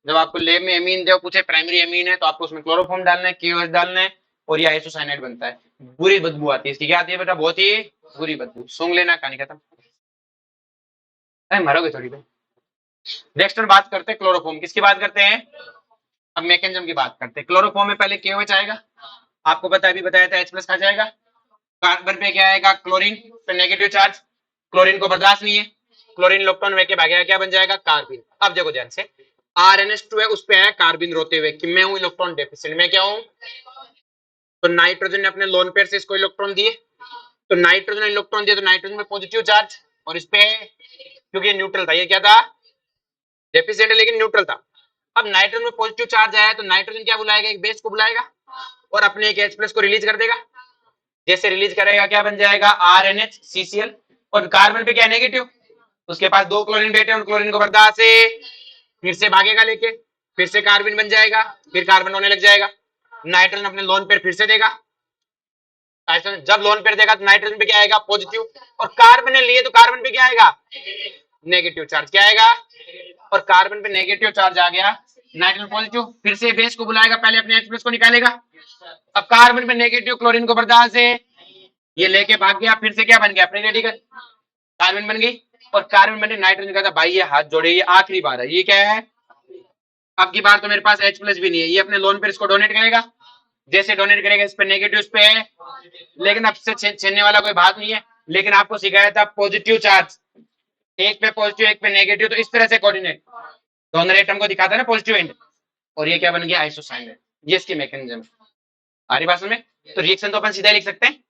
जब आपको लैब में एमीन जो पूछे प्राइमरी एमीन है तो आपको उसमें क्लोरोफॉर्म डालना है, KOH डालना है और ये आइसोसाइनाइड बनता है। बुरी बदबू आती है इसकी, क्या आती है बेटा, बहुत ही बुरी बदबू, सूंघ लेना, कहानी खत्म। अरे मरोगे थोड़ी पे। नेक्स्ट में बात करते हैं क्लोरोफॉर्म, किसकी बात करते हैं, अब मैकेनिज्म की बात करते हैं। क्लोरोफॉर्म में पहले KOH आएगा, आपको पता अभी बताया था H+ खा जाएगा, कार्बन पे क्या आएगा, क्लोरीन पे नेगेटिव चार्ज, क्लोरीन को बर्दाश्त नहीं है, क्लोरीन इलेक्ट्रॉन लेके भागेगा, क्या बन जाएगा, कार्बिन। अब देखो ध्यान से, RnH2 है, उस पे है कार्बिन रोते हुए कि मैं हूं इलेक्ट्रॉन डेफिशिएंट, मैं क्या हूं, तो नाइट्रोजन ने अपने लोन पेयर से इसको इलेक्ट्रॉन दिए, तो नाइट्रोजन ने इलेक्ट्रॉन दिया तो नाइट्रोजन में पॉजिटिव चार्ज और इस पे, क्योंकि ये न्यूट्रल था, ये क्या था, डेफिशिएंट है लेकिन न्यूट्रल था। अब नाइट्रोजन में पॉजिटिव चार्ज आया तो नाइट्रोजन क्या बुलाएगा, एक बेस को बुलाएगा और अपने एक H+ को रिलीज कर देगा, जैसे रिलीज करेगा क्या बन जाएगा, RNH और कार्बन पे क्या नेगेटिव, उसके पास 2 क्लोरीन बैठे और क्लोरीन को बर्दाश्त से फिर से भागेगा लेके, फिर से कार्बन बन जाएगा, फिर कार्बन होने लग जाएगा, नाइट्रोजन अपने लोन पेयर फिर से देगा, जब लोन पेयर देगा तो नाइट्रोजन पे क्या आएगा, पॉजिटिव, और कार्बन ने लिए तो कार्बन पे क्या आएगा, नेगेटिव चार्ज, क्या आएगा, और कार्बन पे नेगेटिव चार्ज आ गया, नाइट्रोजन पॉजिटिव, फिर से बेस को बुलाएगा, पहले अपने H+ को निकालेगा, अब कार्बन पे नेगेटिव क्लोरीन को बर्दाश्त है, ये लेके भाग गया, फिर से क्या बन गया, अपने रेडिकल कार्बन बन गई, और कार्बन बने नाइट्रोजन का था भाई ये हाथ जोड़े, ये आखिरी बार है, ये क्या है, अब की बार तो मेरे पास H+ भी नहीं है, ये अपने लोन पर इसको डोनेट करेगा, जैसे डोनेट करेगा इस पे नेगेटिव, इस पे है, लेकिन अब से छेड़ने वाला कोई बात नहीं है, लेकिन आपको सिखाया था पॉजिटिव चार्ज, एक पे पॉजिटिव एक पे नेगेटिव, तो इस तरह से कोऑर्डिनेट दोनों एटम को दिखाता है ना पॉजिटिव एंड, और ये क्या बन गया, आइसोसाइनाइड, ये इसकी मैकेनिज्म है। आ रही बात समझ में, तो रिएक्शन तो अपन सीधा लिख सकते हैं।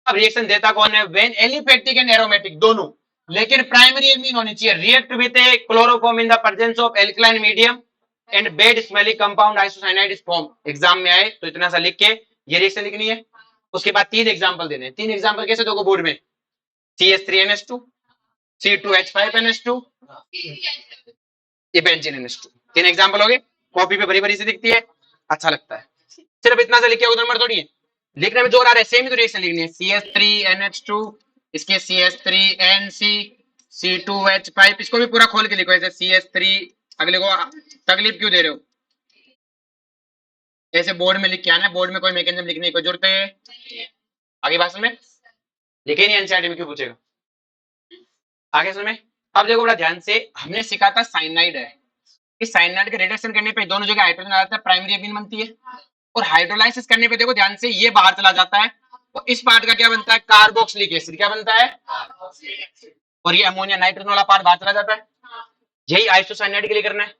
अब रिएक्शन देता कौन है, व्हेन एलिफेटिक एंड एरोमेटिक दोनों, लेकिन प्राइमरी एमीन होनी चाहिए, react with A chloroform in the presence of alkaline medium and bad smelling compound isocyanide is form. Exam में आए तो इतना सा लिख के ये रिएक्शन लिखनी है, उसके बाद 3 एग्जांपल देने हैं। 3 एग्जांपल कैसे दोगे बोर्ड में, CH3NH2, C2H5NH2, ये बेंजीन NH2, 3 एग्जांपल हो गए, कॉपी पे भरी भरी से दिखती है, अच्छा लगता है, सिर्फ इतना सा लिखे उधर नंबर थोड़ी है, लिखने में जोर आ रहा है, सेम ही तो रिएक्शन लिखनी है, CH3NH2, इसके CH3NC, C2H5, इसको भी पूरा खोल के लिखो ऐसे, CH3, अगले को तकलीफ क्यों दे रहे हो, ऐसे बोर्ड में लिख के आना, बोर्ड में कोई मैकेनिज्म लिखने की कोई जरूरत है, आगे बात में लिखे नहीं, एनसीईआरटी में क्यों पूछेगा, आगे सुन में। अब देखो बड़ा ध्यान से, हमने सीखा था साइनाइड है, इस साइनाइड के रिडक्शन करने पे दोनों जगह हाइड्रोजन आ जाता है, प्राइमरी एमीन बनती है, और हाइड्रोलाइसिस करने पे देखो ध्यान से ये बाहर चला जाता है, तो इस पार्ट का क्या बनता है, कार्बोक्सिलिक एसिड, क्या बनता है, और ये अमोनिया नाइट्रोजन वाला पार्ट बाहर चला जाता है, यही आइसोसाइनाइड के लिए करना है।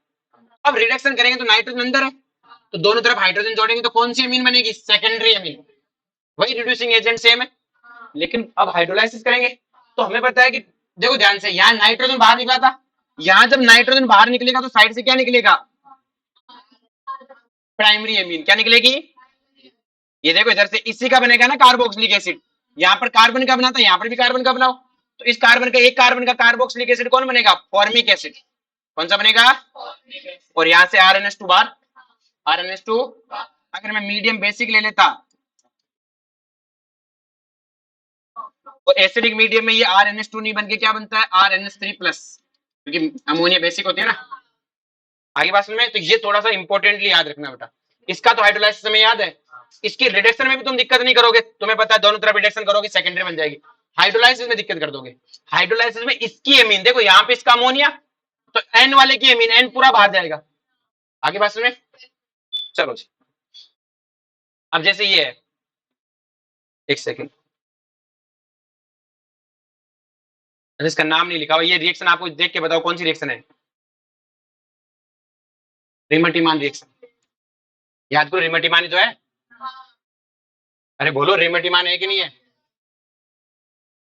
अब रिडक्शन करेंगे तो नाइट्रोजन अंदर है, तो दोनों तरफ हाइड्रोजन जोड़ेंगे तो कौन सी एमीन बनेगी, सेकेंडरी एमीन, वही रिड्यूसिंग एजेंट सेम है, लेकिन अब हाइड्रोलाइसिस करेंगे तो हमें पता है कि देखो ध्यान से, यहाँ नाइट्रोजन बाहर निकला था, यहाँ जब नाइट्रोजन बाहर निकलेगा तो साइड से क्या निकलेगा, प्राइमरी एमीन, क्या निकलेगी, ये देखो इधर से इसी का बनेगा ना कार्बोक्सिलिक एसिड, यहाँ पर कार्बन का बना था, यहाँ पर भी कार्बन का बनाओ, तो इस कार्बन का, एक कार्बन का कार्बोक्सिलिक एसिड कौन बनेगा, फॉर्मिक एसिड, कौन सा बनेगा, और यहाँ से RnH2 बार, RnH2, अगर मैं मीडियम बेसिक ले लेता तो एसिडिक मीडियम में ये RnH2 नहीं बन के क्या बनता है, RnH3+, क्योंकि अमोनिया बेसिक होती है ना। आगे बात में, तो ये थोड़ा सा इंपॉर्टेंटली याद रखना बेटा, इसका तो हाइड्रोलाइसिस में याद है, इसकी रिडक्शन में भी तुम दिक्कत नहीं करोगे, तुम्हें पता है दोनों तरफ रिडक्शन करोगे सेकेंडरी बन जाएगी, हाइड्रोलाइसिस में दिक्कत कर दोगे, हाइड्रोलाइसिस में इसकी एमीन देखो, यहाँ पे इसका अमोनिया, तो N वाले की एमीन, N पूरा बाहर जाएगा, आगे बात में, चलो जी। अब जैसे ये है, एक सेकेंड, इसका नाम नहीं लिखा हुआ, ये रिएक्शन आपको देख के बताओ कौन सी रिएक्शन है, रिमल्टीमान रिएक्शन, याद करो रिमेटिमान ही तो है। अरे बोलो रिमेटिमान है कि नहीं है?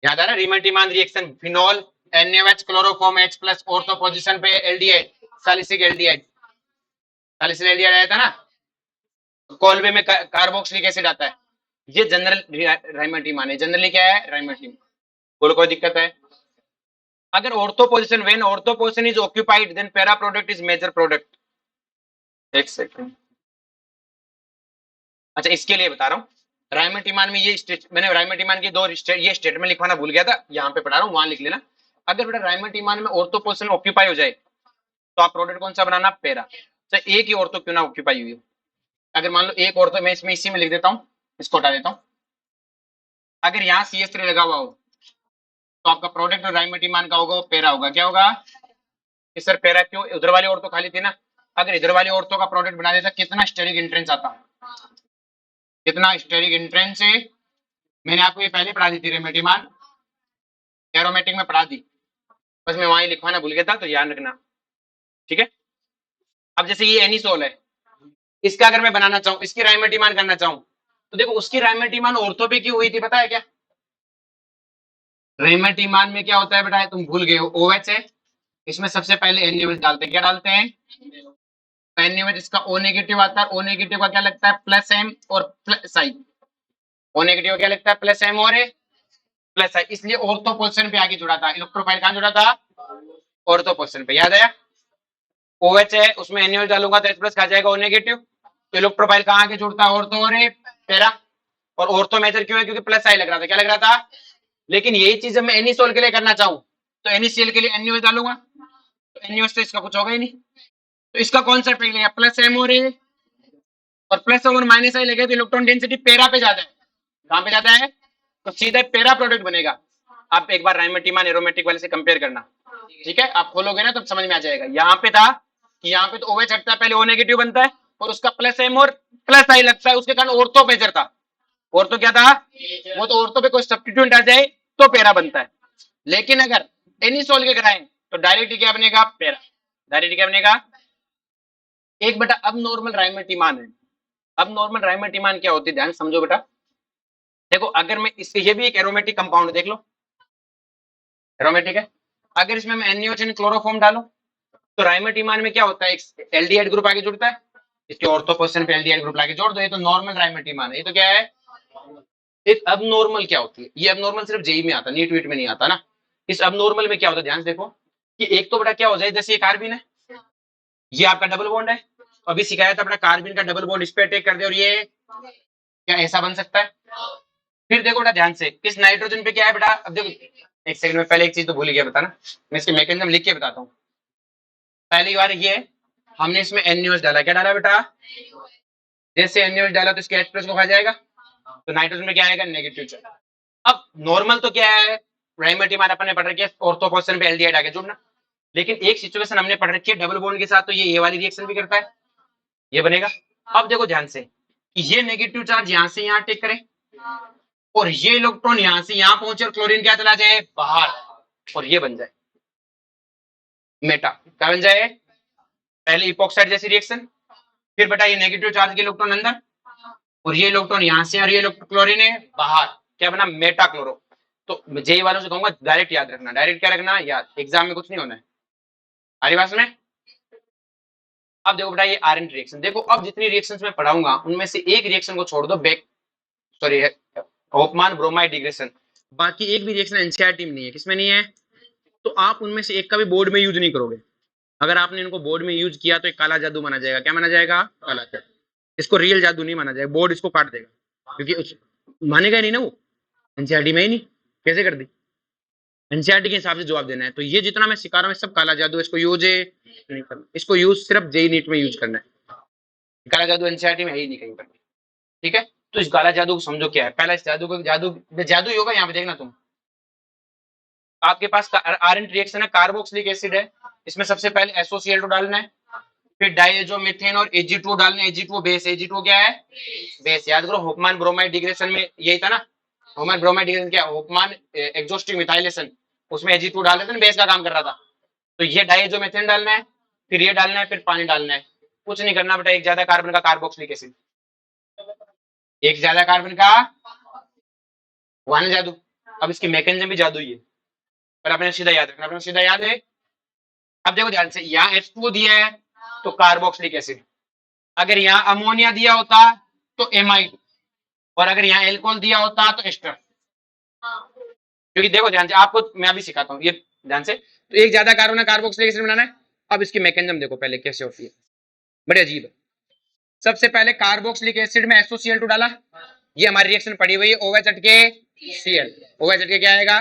याद आ रहा है Reimer Tiemann reaction phenol NaOH chloroform H plus ortho position पे aldehyde salicylic aldehyde, salicylic aldehyde आया था ना, कॉलवे में कार्बोक्सिलिक एसिड आता है। ये जनरल राइमेटिमान है। जनरली क्या है? राइमेटिमान। बोलो कोई दिक्कत है? अगर ortho position when ortho position is occupied then para product is major product. एक सेकंड, अच्छा इसके लिए बता रहा हूँ। राइमेटिमान में ये मैंने राइमेटिमान की ये स्टेटमेंट लिखवाना भूल गया था, यहाँ पे पढ़ा रहा हूँ, वहां लिख लेना। अगर बेटा राइमेटिमान में ऑर्थो पोजीशन ऑक्यूपाई हो जाए तो आप प्रोडक्ट कौन सा बनाना? पैरा। चाहे एक ही ऑर्थो क्यों ना ऑक्यूपाई हुई हो। अगर मान लो एक ऑर्थो, मैं इसमें इसी में लिख देता हूँ, इसको हटा देता हूँ। अगर यहाँ CH3 लगा हुआ हो तो आपका प्रोडक्ट राइमेटिमान का होगा वो पैरा होगा। क्या होगा? कि सर पैरा क्यों? उधर वाली ऑर्थो खाली थी ना। अगर इधर वाली ऑर्थो का प्रोडक्ट बना देता कितना स्टेरिक इंट्रेंस आता, कितना स्टेरिक इंट्रेंस है। मैंने आपको ये पहले पढ़ा दी थी रेमेटिमान, एरोमेटिक में पढ़ा दी, बस मैं वहां लिखवाना भूल गया था, तो ध्यान रखना। ठीक है। अब जैसे ये एनिसोल है, इसका अगर मैं बनाना चाहूँ, इसकी राइमेटिमान करना चाहूँ, तो देखो उसकी राइमेटिमान ऑर्थो पे क्यों हुई थी पता है क्या? राइमेटिमान में क्या होता है बेटा, तुम भूल गए हो, OH है, इसमें सबसे पहले NaOH डालते हैं। क्या डालते हैं? NaOH। इसका O नेगेटिव आता है, O नेगेटिव का क्या लगता है? प्लस M और प्लस I। O नेगेटिव क्या लगता है? प्लस M और प्लस I, इसलिए ऑर्थो पोजीशन पे आगे जुड़ा था। इलेक्ट्रोफाइल कहां जुड़ा था? ऑर्थो पोजीशन पे। याद आया? OH है, उसमें NaOH डालूंगा तो H प्लस खा जाएगा O नेगेटिव। तो इलेक्ट्रोफाइल कहां आगे जुड़ता है? ऑर्थो और पैरा। और ऑर्थो मेजर क्यों है? क्योंकि प्लस I लग रहा था। क्या लग रहा था? लेकिन यही चीज जब मैं एनिसोल के लिए करना चाहूँ तो NaCl के लिए NaOH डालूंगा, तो NaOH तो इसका कुछ होगा ही नहीं। तो इसका कौन सा पहले? प्लस M और प्लस और माइनस आई लगे तो इलेक्ट्रॉन डेंसिटी पैरा पे जाता है। कहां पे जाता है? तो सीधा पैरा प्रोडक्ट बनेगा। आप एक बार राइमेटिमान एरोमेटिक वाले से कंपेयर करना, ठीक है? आप खोलोगे ना तो समझ में आ जाएगा। यहाँ पे था कि यहाँ पे तो OH हटता है, पहले O नेगेटिव बनता है और उसका प्लस M और प्लस आई लगता है, उसके कारण ऑर्थो मेजर था। ऑर्थो क्या था? वो तो ऑर्थो पे कोई सब्स्टिट्यूएंट आ जाए तो पैरा बनता है। लेकिन अगर एनिसोल के कराएं तो डायरेक्ट क्या बनेगा? पैरा। डायरेक्ट क्या बनेगा? एक बेटा अब नॉर्मल राइमेटिमान है। अब नॉर्मल राइमेटिमान क्या होती है, ध्यान समझो बेटा। देखो अगर मैं इसके, ये भी एक एरोमेटिक कंपाउंड, देख लो एरोमेटिक है। अगर इसमें मैं NaOH क्लोरोफॉर्म डालूं तो राइमेटिमान में क्या होता है? एक एल्डिहाइड ग्रुप आगे जुड़ता है, इसके ऑर्थो पोजीशन पे एल्डिहाइड ग्रुप लाके जोड़ दो। ये तो नॉर्मल राइमेटिमान है। ये तो क्या है? एक अब नॉर्मल क्या होती है? ये अब नॉर्मल सिर्फ जेई में आता, नीट वीट में नहीं आता ना। इस अब नॉर्मल में क्या होता है, ध्यान से देखो कि एक तो बेटा क्या हो जाए, जैसे ये कार्बिन है, ये आपका डबल बॉन्ड है, अभी सिखाया था अपना कार्बिन का डबल बॉन्ड इस पे अटैक कर दे और ये क्या ऐसा बन सकता है? फिर देखो बेटा ध्यान से, इस नाइट्रोजन पे क्या है बेटा? अब देखो एक सेकंड में, पहले एक चीज तो भूल गया बताना, मैं इसके मैकेनिज्म लिख के बताता हूँ। पहली बार ये हमने इसमें NaOH डाला, क्या डाला बेटा? जैसे NaOH डाला तो इसके H प्लस को खा जाएगा, तो नाइट्रोजन में क्या आएगा? Negative charge. अब नॉर्मल तो क्या है, राइमेटिमान अपन ने पढ़ रखी है ऑर्थो पोजीशन पे एल्डिहाइड आगे जुड़ना। लेकिन एक सिचुएशन हमने पढ़ रखी है डबल बॉन्ड के साथ, तो ये वाली रिएक्शन भी करता है, ये बनेगा। अब देखो ध्यान से कि ये नेगेटिव चार्ज यहां से यहां टेक करे और ये इलेक्ट्रॉन यहां से यहां पहुंचे और क्लोरीन क्या चला जाए? बाहर, और ये बन जाए मेटा। क्या बन जाए? पहले इपॉक्साइड जैसी रिएक्शन, फिर बेटा ये नेगेटिव चार्ज के इलेक्ट्रॉन अंदर और ये इलेक्ट्रॉन यहां से और ये क्लोरीन है बाहर, क्या बना? Meta chloro. तो जेई वालों से कहूंगा डायरेक्ट याद रखना। डायरेक्ट क्या रखना? याद, एग्जाम में कुछ नहीं होना है। हमारी बात में अब देखो बेटा ये आरएन रिएक्शन, देखो अब जितनी रिएक्शंस मैं पढ़ाऊंगा उनमें से एक रिएक्शन को छोड़ दो, होफमान ब्रोमाइड डिग्रेशन, बाकी एक भी रिएक्शन एनसीईआरटी में नहीं है। किसमें नहीं है? तो आप उनमें से एक का भी बोर्ड में यूज नहीं करोगे। अगर आपने इनको बोर्ड में यूज किया तो एक काला जादू माना जाएगा। क्या माना जाएगा? काला जादू। इसको रियल जादू नहीं माना जाएगा, बोर्ड इसको काट देगा, क्योंकि मानेगा नहीं ना वो, एनसीईआरटी में ही नहीं, कैसे कर दी? एनसीईआरटी के हिसाब से जवाब देना है। तो ये जितना मैं सिखा रहा हूँ सब काला जादू, इसको यूज नहीं करना, इसको यूज सिर्फ जेई नीट में यूज करना है। काला जादू एनसीईआरटी में है ही नहीं कहीं पर, ठीक है? तो इस काला जादू को समझो क्या है। पहला इस जादू को, जादू ही होगा यहाँ पे, देखना तुम, आपके पास आरएन रिएक्शन है, कार्बोक्सिलिक एसिड है, इसमें सबसे पहले एसोसिएटो डालना है, फिर डाइएजोमीथेन और Ag2 डालना है। Ag2 बेस, Ag2 क्या है? बेस। याद करो होफमान ब्रोमाइड डिग्रेशन में यही था ना, होफमान ब्रोमाइड डिग्रेशन क्या? होफमान एक्सोस्टिक मिथाइलेशन, उसमें Ag2 डाल देते ना, बेस का काम कर रहा था। तो ये डाइएजोमीथेन डालना है, फिर ये डालना है, फिर पानी डालना है। कुछ नहीं करना बेटा, एक ज्यादा कार्बन का कार्बोक्सिलिक एसिड, एक ज्यादा कार्बन का, वहां ना जादू। अब इसकी मैकेनिज्म भी जादू ही है, पर अपने सीधा याद रखना, अपने सीधा याद है। अब देखो ध्यान से, यहाँ H2O दिया है तो कार्बोक्सिलिक एसिड, अगर यहाँ अमोनिया दिया होता तो एमाइड, और अगर यहाँ एल्कोहल दिया होता तो एस्टर। क्योंकि देखो ध्यान से, आपको मैं अभी सिखाता हूँ, ये ध्यान से। तो एक ज्यादा कार्बन है, कार्बोक्सिलिक एसिड बनाना है। अब इसकी मैकेनिज्म देखो पहले कैसे होती है, बड़े अजीब है। सबसे पहले कार्बोक्सिलिक एसिड में SOCl2 डाला, ये हमारी रिएक्शन पड़ी हुई है, OH हटके Cl, OH हटके क्या आएगा।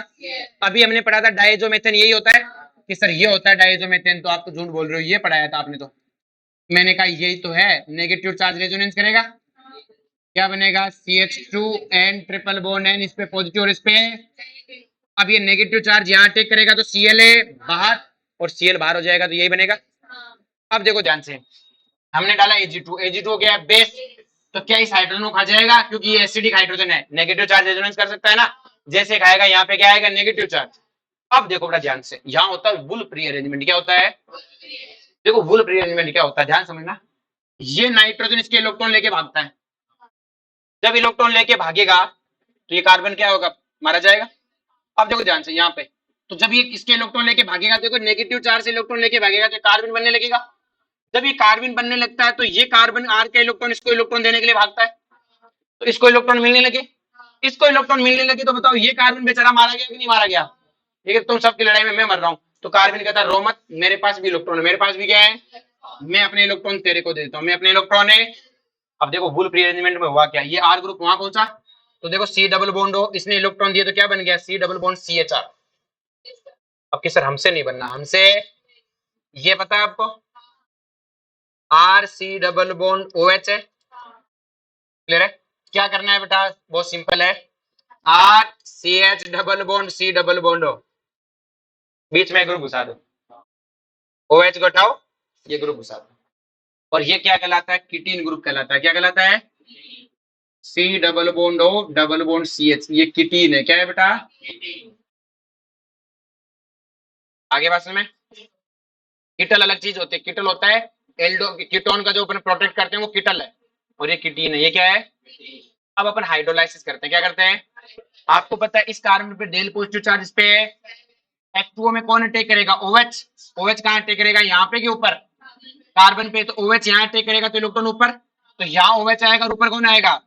अभी हमने पढ़ा था डाइजोमेथेन, यही होता है कि सर ये होता है डाइजोमेथेन, तो आप तो झूठ बोल रहे हो, ये पढ़ाया था आपने तो। मैंने कहा यही तो है, नेगेटिव चार्ज रेजोनेंस करेगा, क्या बनेगा CH2N ट्रिपल बॉन्ड N, इस पे पॉजिटिव और इस पे। अब ये नेगेटिव चार्ज यहाँ अटैक करेगा तो Cl बाहर और Cl बाहर हो जाएगा, तो यही बनेगा। अब देखो ध्यान से, हमने डाला Ag2, Ag2 क्या है बेस, तो क्या इस हाइड्रोजन को खा जाएगा, क्योंकि ये एसिडिक हाइड्रोजन है, नेगेटिव चार्ज रेजोनेंस कर सकता है ना, जैसे खाएगा यहाँ पे क्या आएगा नेगेटिव चार्ज। अब देखो बड़ा ध्यान से, यहाँ होता है वुल्फ रीअरेंजमेंट, क्या होता है, देखो वुल्फ रीअरेंजमेंट क्या होता है, ध्यान समझना। ये नाइट्रोजन इसके इलेक्ट्रॉन लेके भागता है, जब इलेक्ट्रॉन लेके भागेगा तो ये कार्बन क्या होगा, मारा जाएगा। अब देखो ध्यान से यहाँ पे, तो जब ये इसके इलेक्ट्रॉन लेके भागेगा, देखो नेगेटिव चार्ज से इलेक्ट्रॉन लेके भागेगा तो कार्बन बनने लगेगा। जब ये कार्बन बनने लगता है तो ये कार्बन आर का इलेक्ट्रॉन इसको इलेक्ट्रॉन देने के लिए भागता है, तो इसको इलेक्ट्रॉन मिलने लगे, इसको इलेक्ट्रॉन मिलने लगे, तो बताओ ये कार्बन बेचारा मारा गया कि नहीं मारा गया। ठीक तुम सबकी लड़ाई में मैं मर रहा हूँ, तो कार्बन कहता है रो मत, मेरे पास भी इलेक्ट्रॉन है, मेरे पास भी क्या है, मैं अपने इलेक्ट्रॉन तेरे को देता हूँ, मैं अपने इलेक्ट्रॉन है। अब देखो वुल्फ रीअरेंजमेंट में हुआ क्या, ये आर ग्रुप वहां कौन सा, तो देखो C डबल बॉन्ड हो, इसने इलेक्ट्रॉन दिया तो क्या बन गया C डबल बॉन्ड CHR। अब कि सर हमसे नहीं बनना, हमसे ये पता है आपको, RC डबल बॉन्ड OH है, क्लियर है। क्या करना है बेटा, बहुत सिंपल है, RCH double bond C double bond हो, बीच में ग्रुप घुसा दो, OH को हटाओ, ये ग्रुप घुसा दो, और ये क्या कहलाता है, कीटीन ग्रुप कहलाता है। क्या कहलाता है, C double bond O double bond CH, ये कीटीन है, क्या है बेटा, आगे बात में। कीटल अलग चीज होती है, कीटल होता है एल्डो, कीटोन का जो अपन प्रोटेक्ट करते हैं वो कीटल है, और ये कीटीन है, ये क्या है। अब अपन हाइड्रोलाइसिस करते हैं, क्या करते हैं, आपको पता है इस कार्बन पे डेल पॉजिटिव चार्ज इस पे है, H2O में कौन अटैक करेगा, OH, OH कहाँ अटैक करेगा, यहाँ पे के ऊपर कार्बन पे, तो OH यहाँ अटैक करेगा तो इलेक्ट्रॉन ऊपर, तो यहाँ OH आएगा और ऊपर कौन आएगा,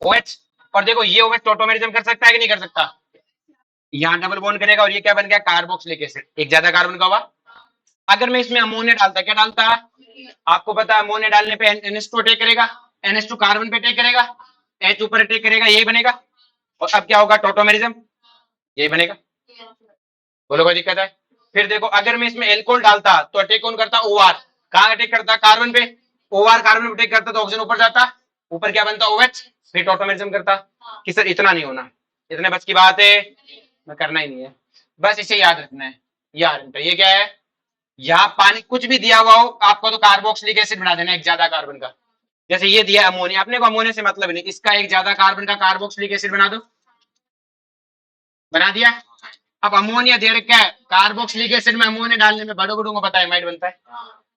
OH। और देखो ये OH टोटोमेरिज्म कर सकता है कि नहीं कर सकता, यहाँ डबल बॉन्ड करेगा, और ये क्या बन गया कार्बोक्सिलिक एसिड, एक ज्यादा कार्बन का हुआ। अगर मैं इसमें अमोनिया डालता, क्या डालता, आपको पता है अमोनिया डालने पे NH2 अटैक करेगा, NH2 कार्बन पे अटैक करेगा, H ऊपर अटैक करेगा, यही बनेगा। और अब क्या होगा, टोटोमेरिज्म, यही बनेगा, बोलो कोई दिक्कत है। फिर देखो अगर मैं इसमें एल्कोहल डालता तो अटैक कौन करता, OR, कहाँ अटैक करता, कार्बन पे, OR कार्बन पे अटैक करता तो ऑक्सीजन ऊपर जाता, ऊपर क्या बनता OH, फिर टोटोमेरिज्म करता। कि सर इतना नहीं होना, इतने बस की बात है, मैं करना ही नहीं है, बस इसे याद रखना है, यार ये क्या है, यहाँ पानी कुछ भी दिया हुआ हो आपको तो कार्बोक्सिलिक एसिड बना देना एक ज्यादा कार्बन का, जैसे ये दिया अमोनिया, अपने को अमोनिया से मतलब नहीं, इसका एक ज्यादा कार्बन का कार्बोक्सिलिक एसिड बना दो, बना दिया। अब अमोनिया दे रखा है, कार्बोक्सिलिक एसिड में अमोनिया डालने में बड़ों बड़ों को पता है माइट बनता है,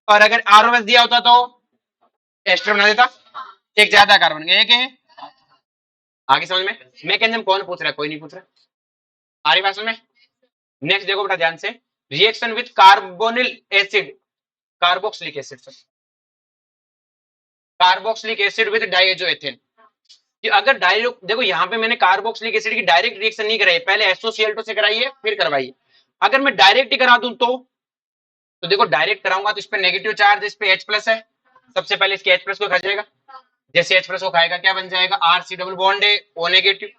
और अगर ROS दिया होता तो एस्टर बना देता, एक ज्यादा कार्बन का, एक है। आगे समझ में, मैकेनिज्म कौन पूछ रहा है, कोई नहीं पूछ रहा, आ रही बात समझ में। नेक्स्ट देखो बेटा ध्यान से, reaction with carbonyl acid, carboxylic acid, carboxylic acid with diazoethane. कि अगर डायरेक्ट देखो यहाँ पे मैंने कार्बोक्सिलिक एसिड की डायरेक्ट रिएक्शन नहीं कराई, पहले SOCl2 से कराई है फिर करवाई। अगर मैं डायरेक्ट ही करा दूं तो देखो डायरेक्ट कराऊंगा तो इस पे नेगेटिव चार्ज, इस पे H+ है, सबसे पहले इसके H+ को खा जाएगा, जैसे H+ को खाएगा क्या बन जाएगा, RC डबल बॉन्ड है O नेगेटिव।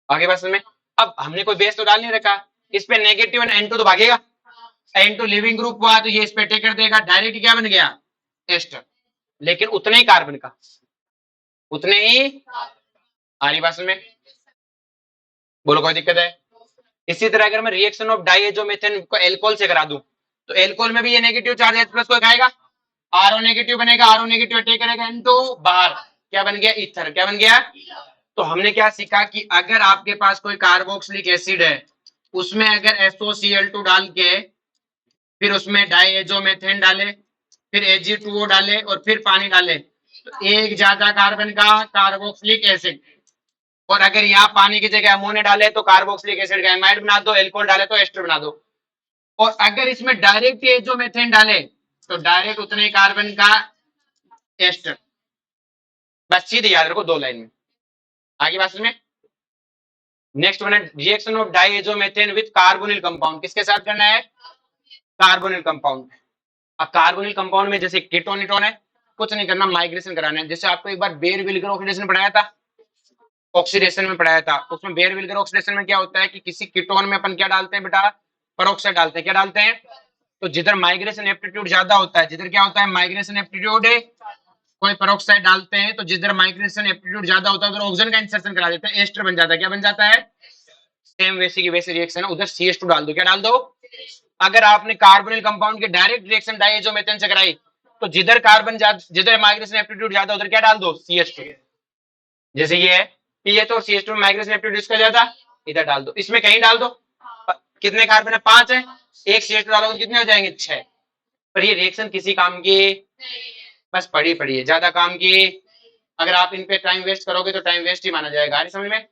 आगे बात में, अब हमने कोई बेस तो डाल नहीं रखा, इस पे नेगेटिव N2 तो भागेगा, N2 लिविंग ग्रुप हुआ तो ये इस पे अटैक कर देगा, डायरेक्ट क्या बन गया एस्टर, लेकिन उतने ही कार्बन का, उतने ही। आ रही बात में, बोलो कोई दिक्कत है। इसी तरह अगर मैं रिएक्शन ऑफ डाइएजोमेथेन को एल्कोहल से करा दूं तो एल्कोहल में भी ये नेगेटिव चार्ज H+ को खाएगा, RO नेगेटिव बनेगा, RO नेगेटिव अटैक करेगा N2 बाहर, क्या बन गया ईथर, क्या बन गया। तो हमने क्या सीखा कि अगर आपके पास कोई कार्बोक्सिलिक एसिड है उसमें अगर SOCl2 डाल के फिर उसमें डाइएजोमेथेन डाले फिर Ag2O डाले और फिर पानी डाले, तो एक ज्यादा कार्बन का कार्बोक्सिलिक एसिड, और अगर यहाँ पानी की जगह अमोनिया डाले तो कार्बोक्सिलिक एसिड का एमाइड बना दो, एल्कोहल डाले तो एस्टर बना दो। और अगर इसमें डायरेक्ट ये जो मेथेन डाले तो डायरेक्ट उतने ही कार्बन का एस्टर। बस सीधे याद रखो 2 लाइन में। आगे बात में नेक्स्ट वन है reaction of diazomethane with carbonyl compound. किसके साथ करना है? Carbonyl compound. अब कार्बोनिल कंपाउंड में जैसे कीटोन ईटोन है, कुछ नहीं करना, माइग्रेशन कराना है। जैसे आपको एक बार बेयर विल्गर ऑक्सीडेशन पढ़ाया था, ऑक्सीडेशन में पढ़ाया था, उसमें बेयर विल्गर ऑक्सीडेशन में क्या होता है कि किसी कीटोन में अपन क्या डालते हैं बेटा? पेरोक्साइड डालते हैं। क्या डालते हैं? तो जिधर माइग्रेशन एप्टीट्यूड ज्यादा होता है, जिधर क्या होता है माइग्रेशन एप्टीट्यूड, कोई पेरोक्साइड डालते हैं तो जिधर माइग्रेशन एप्टीट्यूड ज्यादा होता है उधर ऑक्सीजन का इंसर्शन करा देते हैं, एस्टर बन जाता है। क्या बन जाता है? सेम वैसे की वैसे रिएक्शन है, उधर CH2 डाल दो। क्या डाल दो? अगर आपने कार्बोनिल कंपाउंड की डायरेक्ट रिएक्शन डाइएजोमेथेन से कराई तो जिधर कार्बन जिधर माइग्रेशन एप्टीट्यूड ज्यादा उधर क्या डाल दो? CH2। जैसे ये है PH और CH2 में माइग्रेशन एप्टीट्यूड इसका ज्यादा, इधर डाल दो। इसमें कहीं डाल दो, कितने कार्बन है? 5 है, एक CH2 डालो तो कितने हो जाएंगे? 6। पर ये रिएक्शन किसी काम की बस पड़ी है, ज्यादा काम की अगर आप इन पे टाइम वेस्ट करोगे तो टाइम वेस्ट ही माना जाएगा। समझ में?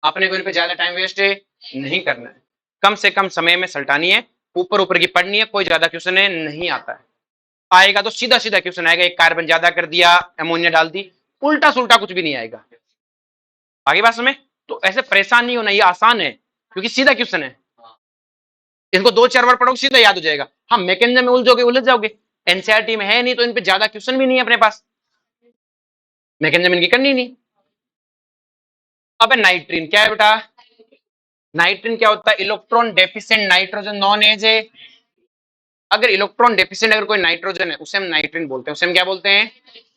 आपने को इन पे ज्यादा टाइम वेस्ट नहीं करना है, कम से कम समय में सल्टानी है, ऊपर ऊपर की पढ़नी है, कोई ज्यादा क्वेश्चन नहीं आता है। आएगा तो सीधा सीधा क्वेश्चन आएगा, एक कार्बन ज्यादा कर दिया, अमोनिया डाल दी, उल्टा सुल्टा कुछ भी नहीं आएगा। आगे बात समझ? तो ऐसे परेशान नहीं होना, ये आसान है क्योंकि सीधा क्वेश्चन है। इसको 2-4 बार पढ़ोगे सीधा याद हो जाएगा। हाँ मैकेनिज्म में उलझोगे उलझ जाओगे, एनसीईआरटी में है नहीं तो इन पे ज्यादा क्वेश्चन भी नहीं है अपने पास, मैकेनिज्म इनकी करनी नहीं। अब नाइट्रीन क्या है बेटा? नाइट्रीन क्या होता है? Electron deficient nitrogen known as a. अगर इलेक्ट्रॉन डेफिशिएंट अगर कोई नाइट्रोजन है उसे हम नाइट्रीन बोलते हैं, उसे हम क्या बोलते हैं?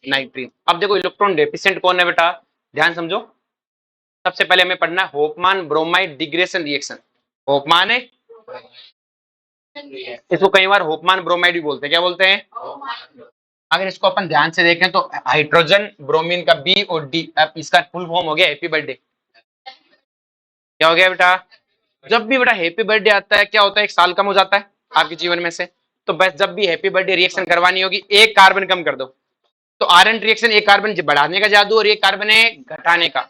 नाइट्रीन। अब देखो इलेक्ट्रॉन डेफिशिएंट कौन है बेटा, ध्यान समझो। सबसे पहले हमें पढ़ना है होफमान ब्रोमाइड डिग्रेशन रिएक्शन। होफमान है, इसको कई बार होफमान ब्रोमाइड भी बोलते हैं। क्या बोलते हैं? अगर इसको अपन ध्यान से देखें तो हाइड्रोजन ब्रोमीन का बी और डी, अब इसका फुल फॉर्म हो गया हैप्पी बर्थडे। क्या हो गया बेटा? जब भी बेटा हैप्पी बर्थडे आता है क्या होता है? एक साल कम हो जाता है आपके जीवन में से, तो बस जब भी हैप्पी बर्थडे रिएक्शन करवानी होगी एक कार्बन कम कर दो। तो आरएन रिएक्शन एक कार्बन बढ़ाने का जादू और एक कार्बन है घटाने का।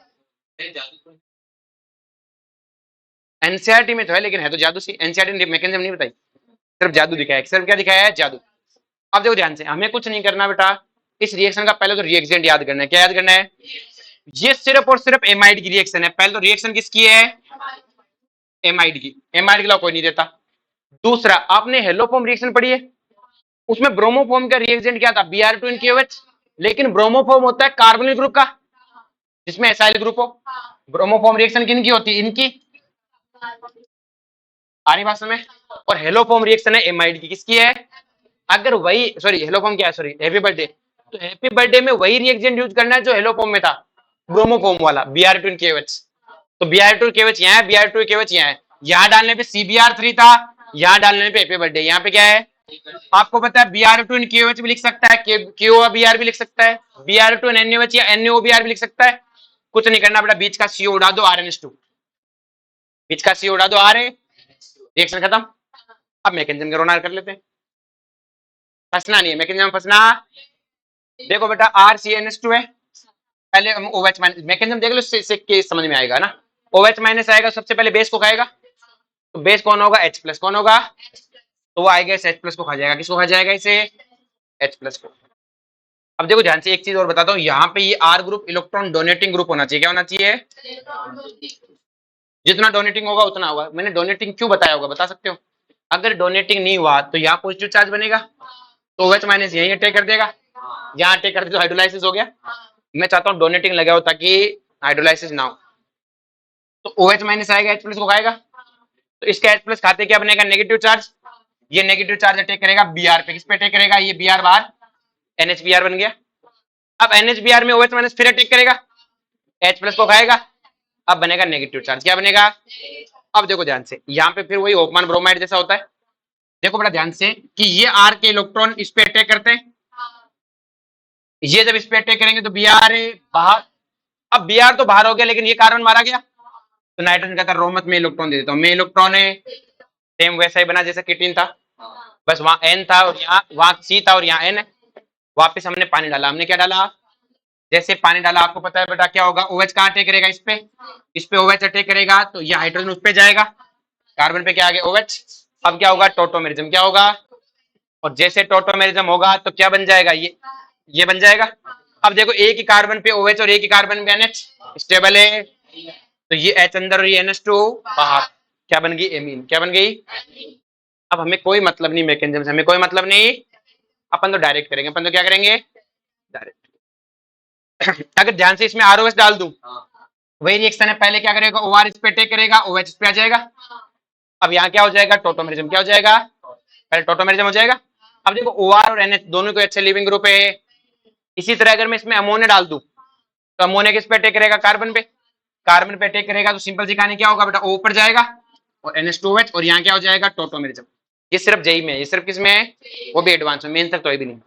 एनसीईआरटी में तो है, लेकिन है तो जादू सी, एनसीईआरटी ने मैकेनिज्म नहीं बताई, सिर्फ जादू दिखाया है। सिर्फ क्या दिखाया है? जादू। अब देखो ध्यान से, हमें कुछ नहीं करना बेटा, इस रिएक्शन का पहले तो रिएक्टेंट याद करना है। क्या याद करना है? ये सिर्फ और सिर्फ एमाइड की रिएक्शन है। पहले तो रिएक्शन किसकी है? एमाइड की। एमाइड के अलावा कोई नहीं देता। दूसरा, आपने हेलोफॉर्म रिएक्शन पढ़ी है, उसमें ब्रोमोफॉर्म का रिएक्टेंट क्या था? Br2 इन KOH। लेकिन ब्रोमोफॉर्म होता है कार्बोनिल ग्रुप का जिसमें एसाइल ग्रुप हो। ब्रोमोफॉर्म रिएक्शन किनकी होती है? इनकी। आ रही बात समझ? और हेलोफॉर्म रिएक्शन है एमाइड की। किसकी है? अगर वही सॉरी हेलोफॉर्म क्या है, सॉरी हैप्पी बर्थडे, तो हैप्पी बर्थडे में वही रिएक्टेंट यूज करना है जो हेलोफॉर्म में था, ब्रोमोफॉर्म वाला Br2 इन KOH। तो Br2 KOH यहाँ है, Br2 KOH यहाँ है, यहाँ डालने पे CBr3 था, यहाँ डालने पे हैप्पी बर्थडे। यहाँ पे क्या है? आपको पता है Br2 इन KOH भी लिख सकता है, KOBr भी लिख सकता है, Br2 इन NaOH या NaOBr भी लिख सकता है। कुछ नहीं करना बेटा, बीच का CO उड़ा दो, RNH2, बीच का CO उड़ा दो, रिएक्शन खत्म। अब मैकेनिज्म का रोनार कर लेते हैं, फंसना नहीं है मैकेनिज्म, फंसना। देखो बेटा RCNH2 है, पहले हम OH माइनस मैकेनिज्म देख लो, इससे समझ में आएगा ना। OH माइनस आएगा, सबसे पहले बेस को खाएगा, तो बेस कौन होगा? H plus. कौन होगा? तो वो आएगा इस H प्लस को खा जाएगा। किसको खा जाएगा? इसे H प्लस को। अब देखो ध्यान से एक चीज और बताता हूँ, यहाँ पे ये R group electron donating group होना चाहिए। क्या होना चाहिए? जितना डोनेटिंग होगा उतना होगा। मैंने डोनेटिंग क्यों बताया होगा बता सकते हो? अगर डोनेटिंग नहीं हुआ तो यहाँ पॉजिटिव चार्ज बनेगा, तो OH माइनस यही अटैक कर देगा, यहाँ अटैक कर दे तो हाइड्रोलाइसिस हो गया। मैं चाहता हूँ डोनेटिंग लगा हो ताकि हाइड्रोलाइसिस ना हो। तो OH माइनस आएगा, H प्लस को खाएगा, तो इसका H प्लस खाते क्या बनेगा? Negative charge. ये नेगेटिव चार्ज अटैक करेगा Br पे। किस पे अटैक करेगा? ये Br बार NHBr बन गया। अब NHBr में OH माइनस फिर अटैक करेगा, H प्लस को खाएगा, अब बनेगा नेगेटिव चार्ज। क्या बनेगा? अब देखो ध्यान से, यहाँ पे फिर वही होफमान ब्रोमाइड जैसा होता है। देखो बड़ा ध्यान से कि ये R के इलेक्ट्रॉन इस पे अटैक करते हैं, ये जब इस पे अटैक करेंगे तो Br बाहर। अब Br तो बाहर हो गया, लेकिन ये कार्बन मारा गया, तो नाइट्रोजन कहता है रोमत में इलेक्ट्रॉन दे देता हूं। मैं इलेक्ट्रॉन है सेम वैसा ही बना जैसा किटिन था, बस वहां एन था और यहाँ वहां सी था और यहाँ एन है। वापस हमने पानी डाला, हमने क्या डाला, जैसे पानी डाला आपको पता है बेटा क्या होगा, OH कहाँ अटैक करेगा, इस पे OH अटैक करेगा तो ये हाइड्रोजन उस पे जाएगा, कार्बन पे क्या आ गया OH। अब क्या होगा, टोटोमेरिज्म क्या होगा, और जैसे टोटोमेरिज्म होगा तो क्या बन जाएगा, ये बन जाएगा। अब देखो एक ही कार्बन पे OH और एक ही कार्बन पे NH, स्टेबल है, तो ये H अंदर और ये NH2 बाहर, क्या बन गई, एमीन, क्या बन गई। अब हमें कोई मतलब नहीं मैकेनिज्म से, हमें कोई मतलब नहीं, अपन तो डायरेक्ट करेंगे, अपन तो क्या करेंगे, डायरेक्ट। अगर ध्यान से इसमें ROS डाल दूं, वही रिएक्शन है, पहले क्या करेगा, OR इस पे अटैक करेगा, OH इस पे आ जाएगा। अब यहाँ क्या हो जाएगा, टोटोमेरिज्म क्या हो जाएगा, पहले टोटोमेरिज्म हो जाएगा। अब देखो OR और NH दोनों को अच्छे लिविंग ग्रुप है। इसी तरह अगर मैं इसमें अमोनिया डाल दूं, तो अमोनिया किस पे अटैक करेगा, कार्बन पे, कार्बन पे अटैक करेगा तो सिंपल सी कहानी क्या होगा बेटा, O ऊपर जाएगा और NH2OH, और यहाँ क्या हो जाएगा, टोटोमेरिज्म। ये सिर्फ जेई में है, ये सिर्फ किसमें है, वो भी एडवांस में, मेन तक तो भी नहीं।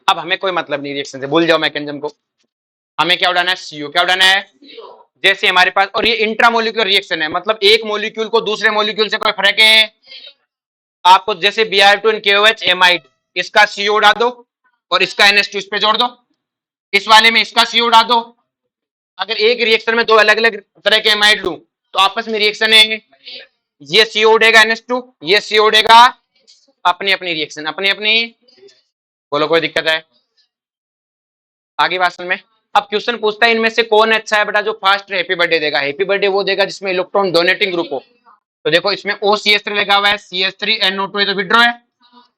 अब हमें कोई मतलब नहीं रिएक्शन से, भूल जाओ मैकेनिज्म को, हमें क्या उड़ाना है, CO, क्या उड़ाना है। जैसे हमारे पास, और ये इंट्रामोलिक्यूलर रिएक्शन है, मतलब एक मोलिक्यूल को दूसरे मोलिक्यूल से कोई फर्क है आपको, जैसे Br2 and KOH एमाइड, इसका CO उड़ा दो और इसका NH2 इस पे जोड़ दो, इस वाले में इसका CO उड़ा दो। अगर एक रिएक्शन में दो अलग अलग तरह के एमाइड लूं तो आपस में रिएक्शन है, ये CO उड़ेगा NH2, ये CO उड़ेगा, अपनी अपनी रिएक्शन, अपनी अपनी, बोलो कोई दिक्कत है, आगे बात में। अब क्वेश्चन पूछता है इनमें से कौन अच्छा है बेटा, जो फास्ट हैप्पी बर्थडे देगा, हैप्पी बर्थडे वो देगा जिसमें इलेक्ट्रॉन डोनेटिंग ग्रुप हो। तो देखो इसमें OCH3 लगा हुआ है, CH3NO2 है तो विड्रॉ है,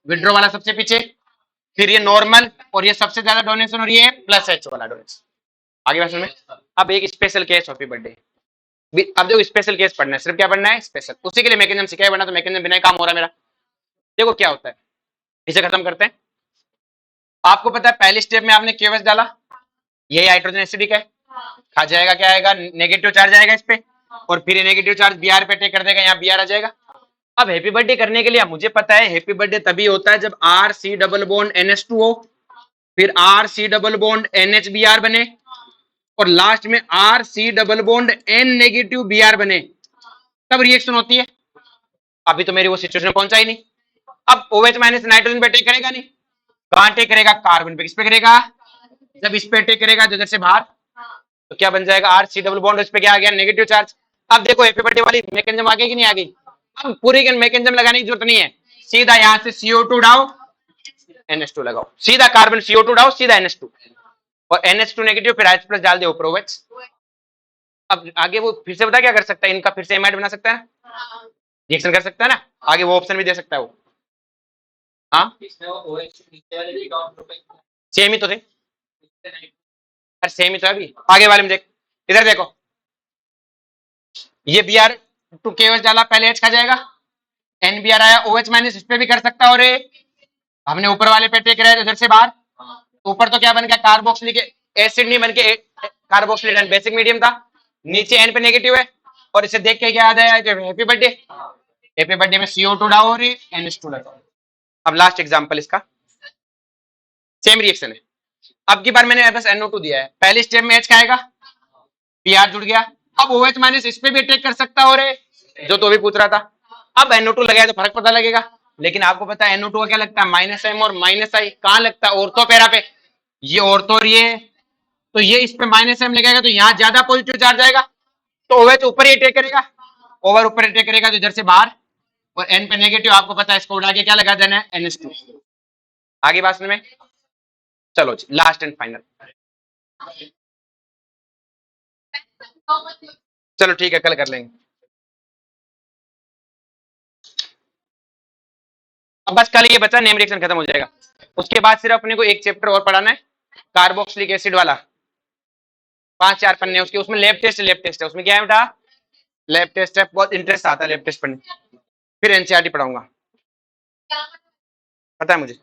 विड्रॉ वाला सबसे पीछे, फिर ये नॉर्मल, और ये सबसे ज्यादा डोनेशन, और ये प्लस H वाला डोनेशन। आगे बात में। अब एक स्पेशल केस हैप्पी बर्थडे, अब देखो स्पेशल केस पढ़ना है, सिर्फ क्या पढ़ना है, स्पेशल, उसी के लिए मैकेनिज्म सिखाया, वरना तो मैकेनिज्म बिना काम हो रहा है मेरा। देखो क्या होता है, इसे खत्म करते हैं। आपको पता है पहली स्टेप में आपने KOH डाला, यही हाइड्रोजन एसिडिक है, खा जाएगा, क्या आएगा, नेगेटिव चार्ज आएगा इस पे, और फिर ये नेगेटिव चार्ज Br पे अटैक कर देगा, यहाँ Br आ जाएगा। अब हैप्पी बर्थडे करने के लिए मुझे पता है हैप्पी बर्थडे तभी होता है जब RC डबल बॉन्ड NH2 हो, फिर RC डबल बॉन्ड NHBr बने, और लास्ट में RC double bond N negative Br बने, तब रिएक्शन होती है। अभी तो मेरी वो सिचुएशन पहुंचा ही नहीं। अब OH माइनस नाइट्रोजन पे अटैक करेगा नहीं, कहां अटैक करेगा, कार्बन पे, किस पे करेगा, जब इस पे अटैक करेगा तो इधर से बाहर, तो क्या बन जाएगा, RC डबल बॉन्ड, इस पे क्या आ गया, नेगेटिव चार्ज। अब देखो हैप्पी बर्थडे वाली मैकेनिज्म आ गई कि नहीं आ गई, अब पूरी मैकेनिज्म लगाने की जरूरत नहीं है, सीधा यहां से CO2 उड़ाओ, NH2 लगाओ, सीधा कार्बन CO2 उड़ाओ, सीधा NH2, और NH2 नेगेटिव, फिर H प्लस डाल दे ऊपर OH। अब आगे वो फिर से बता क्या कर सकता है, इनका फिर से एमाइड बना सकता है, रिएक्शन कर सकता है ना, आगे वो ऑप्शन भी दे सकता है वो। हाँ सेम ही तो थे, अरे सेम ही तो है अभी, आगे वाले में देख, इधर देखो, ये Br2 KOH डाला, पहले H खा जाएगा, NBr आया, OH माइनस इस पे भी कर सकता है, और हमने ऊपर वाले पे टेक रहे इधर से बाहर, ऊपर तो क्या बन गया, कार्बोक्सिलिक एसिड नहीं बन के कार्बोक्सिलिक एंड बेसिक मीडियम था, नीचे N पे नेगेटिव है, और इसे देख के क्या याद आया, हैप्पी बर्थडे, हैप्पी बर्थडे में CO2 डालो और NH2 लगाओ। अब लास्ट एग्जांपल इसका, सेम रिएक्शन है, अब की बार मैंने बस NO2 दिया है, पहले स्टेप में H खाएगा, Br जुड़ गया, अब OH माइनस इस पे भी अटैक कर सकता हो रे, जो तो भी पूछ रहा था। अब NO2 लगाया तो फर्क पता लगेगा, लेकिन आपको पता है NO2 का क्या लगता है, -M और -I कहां लगता है, ऑर्थो पैरा पे, ये ऑर्थो और ये, तो ये इस पे -M लगाएगा तो यहाँ ज्यादा पॉजिटिव चार्ज आएगा, तो OH ऊपर ही अटैक करेगा, ओवर ऊपर अटैक करेगा तो इधर से बाहर, और N पे नेगेटिव, आपको पता है इसको उड़ा के क्या लगा देना है, NH2। आगे बात में, चलो जी लास्ट एंड फाइनल, चलो ठीक है कल कर लेंगे। अब बस कल ये बचा, नेम रिएक्शन खत्म हो जाएगा, उसके बाद सिर्फ अपने को एक चैप्टर और पढ़ाना है, कार्बोक्सिलिक एसिड वाला, 5-4 पन्ने उसके, उसमें लैब टेस्ट है, उसमें क्या है बेटा, लैब टेस्ट है, बहुत इंटरेस्ट आता है लैब टेस्ट पढ़ने, फिर एनसीईआरटी पढ़ाऊंगा, पता है मुझे।